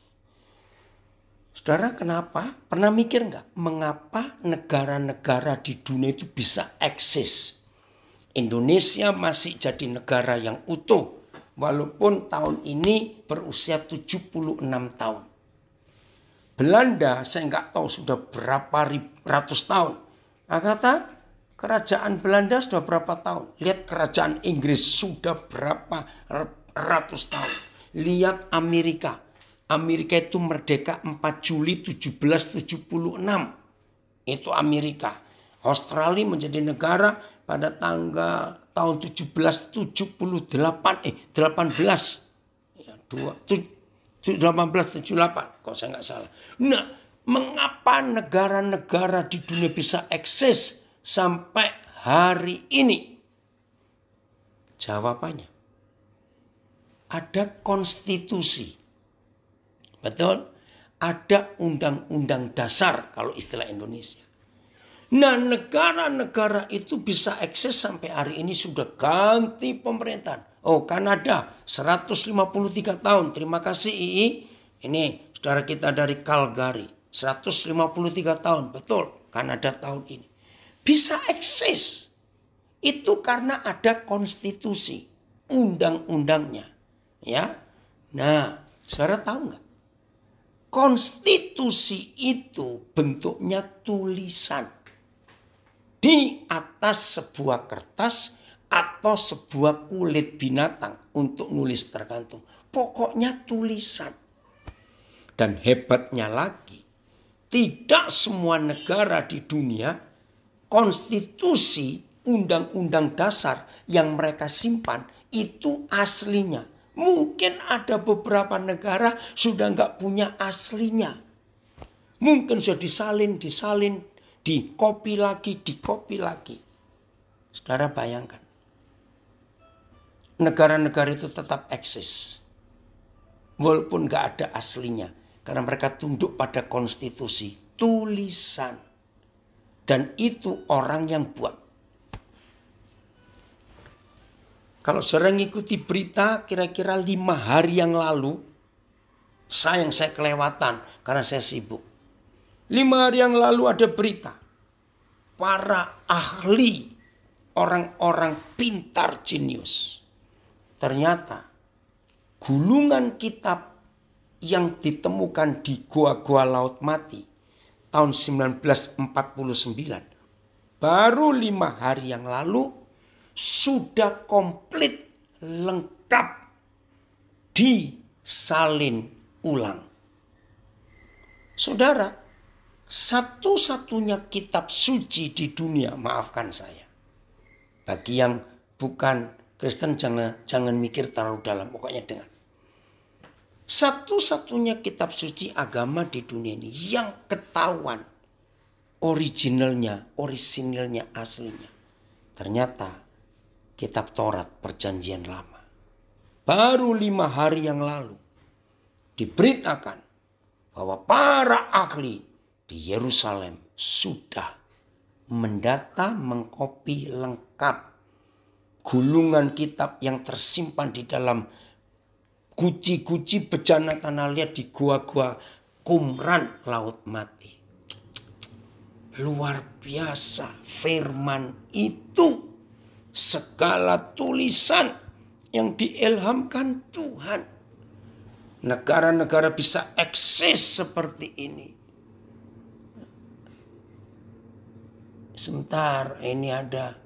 Speaker 1: Saudara, kenapa? Pernah mikir nggak? Mengapa negara-negara di dunia itu bisa eksis? Indonesia masih jadi negara yang utuh. Walaupun tahun ini berusia 76 tahun. Belanda saya nggak tahu sudah berapa ratus tahun. Nah, kata kerajaan Belanda sudah berapa tahun. Lihat kerajaan Inggris sudah berapa ratus tahun. Lihat Amerika. Amerika itu merdeka 4 Juli 1776. Itu Amerika. Australia menjadi negara pada tanggal tahun 1878. Ya, 1878. Kalau saya nggak salah. Nah, mengapa negara-negara di dunia bisa eksis sampai hari ini? Jawabannya. Ada konstitusi. Betul? Ada undang-undang dasar kalau istilah Indonesia. Nah, negara-negara itu bisa eksis sampai hari ini sudah ganti pemerintahan. Oh, Kanada 153 tahun. Terima kasih II. Ini saudara kita dari Calgary. 153 tahun. Betul, Kanada tahun ini. Bisa eksis. Itu karena ada konstitusi. Undang-undangnya. Ya. Nah, saudara tahu nggak? Konstitusi itu bentuknya tulisan di atas sebuah kertas atau sebuah kulit binatang untuk nulis tergantung. Pokoknya tulisan. Dan hebatnya lagi, tidak semua negara di dunia konstitusi undang-undang dasar yang mereka simpan itu aslinya. Mungkin ada beberapa negara sudah nggak punya aslinya. Mungkin sudah disalin, dikopi lagi. Saudara bayangkan. Negara-negara itu tetap eksis. Walaupun nggak ada aslinya. Karena mereka tunduk pada konstitusi. Tulisan. Dan itu orang yang buat. Kalau sering ikuti berita kira-kira 5 hari yang lalu. Saya kelewatan karena saya sibuk. 5 hari yang lalu ada berita. Para ahli, orang-orang pintar jenius. Ternyata gulungan kitab yang ditemukan di Gua-Gua Laut Mati tahun 1949. Baru 5 hari yang lalu sudah komplit lengkap disalin ulang. Saudara, satu-satunya kitab suci di dunia, maafkan saya. Bagi yang bukan Kristen jangan mikir terlalu dalam, pokoknya dengar. Satu-satunya kitab suci agama di dunia ini yang ketahuan originalnya, aslinya. Ternyata kitab Taurat Perjanjian Lama. Baru 5 hari yang lalu diberitakan bahwa para ahli di Yerusalem sudah mendata, mengkopi lengkap gulungan kitab yang tersimpan di dalam guci-guci bejana tanah liat di gua-gua Qumran Laut Mati. Luar biasa firman itu. Segala tulisan yang diilhamkan Tuhan. Negara-negara bisa eksis seperti ini. Sebentar, ini ada.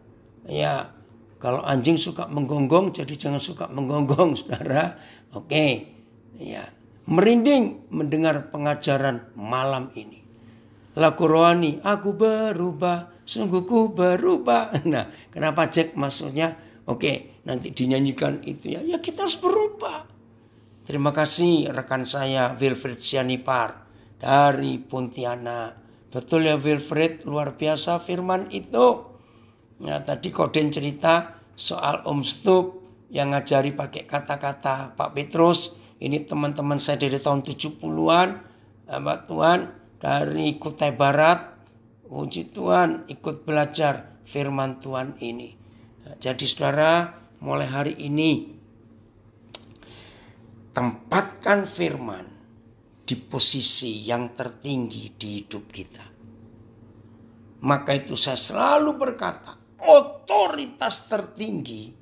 Speaker 1: Ya, kalau anjing suka menggonggong, jadi jangan suka menggonggong, saudara. Oke, ya. Merinding mendengar pengajaran malam ini. Lagu rohani, aku berubah, sungguh ku berubah. Nah, kenapa Jack maksudnya? Oke, nanti dinyanyikan itu ya. Ya kita harus berubah. Terima kasih rekan saya Wilfred Sianipar dari Pontianak. Betul ya Wilfred, luar biasa firman itu. Nah, tadi Koden cerita soal Om Stup yang ngajari pakai kata-kata Pak Petrus. Ini teman-teman saya dari tahun 70-an. Mbak Tuhan dari Kutai Barat. Puji Tuhan ikut belajar firman Tuhan ini. Jadi saudara, mulai hari ini tempatkan firman di posisi yang tertinggi di hidup kita. Maka itu saya selalu berkata, otoritas tertinggi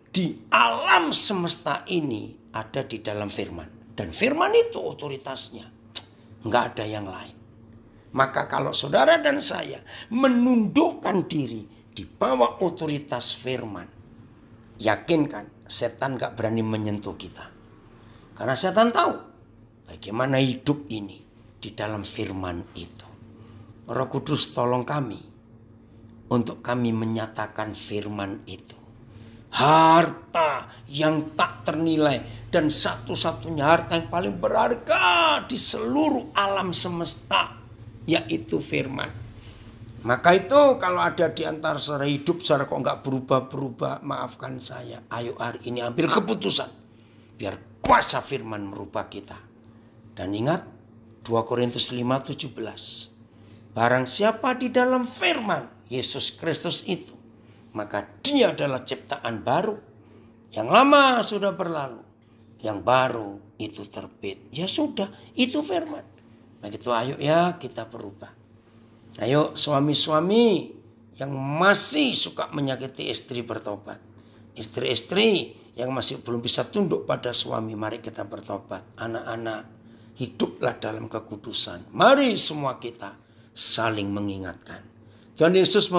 Speaker 1: di alam semesta ini ada di dalam firman. Dan firman itu otoritasnya. Enggak ada yang lain. Maka kalau saudara dan saya menundukkan diri di bawah otoritas firman, yakinkan setan enggak berani menyentuh kita. Karena setan tahu bagaimana hidup ini di dalam firman itu. Roh Kudus tolong kami untuk kami menyatakan firman itu. Harta yang tak ternilai dan satu-satunya harta yang paling berharga di seluruh alam semesta, yaitu firman. Maka itu kalau ada di antara saudara hidup saudara kok enggak berubah-berubah, maafkan saya. Ayo hari ini ambil keputusan. Biar kuasa firman merubah kita. Dan ingat 2 Korintus 5:17. Barang siapa di dalam firman Yesus Kristus itu, maka dia adalah ciptaan baru. Yang lama sudah berlalu, yang baru itu terbit. Ya sudah, itu firman. Begitu, ayo ya kita berubah. Ayo suami-suami yang masih suka menyakiti istri bertobat. Istri-istri yang masih belum bisa tunduk pada suami, mari kita bertobat. Anak-anak, hiduplah dalam kekudusan. Mari semua kita saling mengingatkan. Tuhan Yesus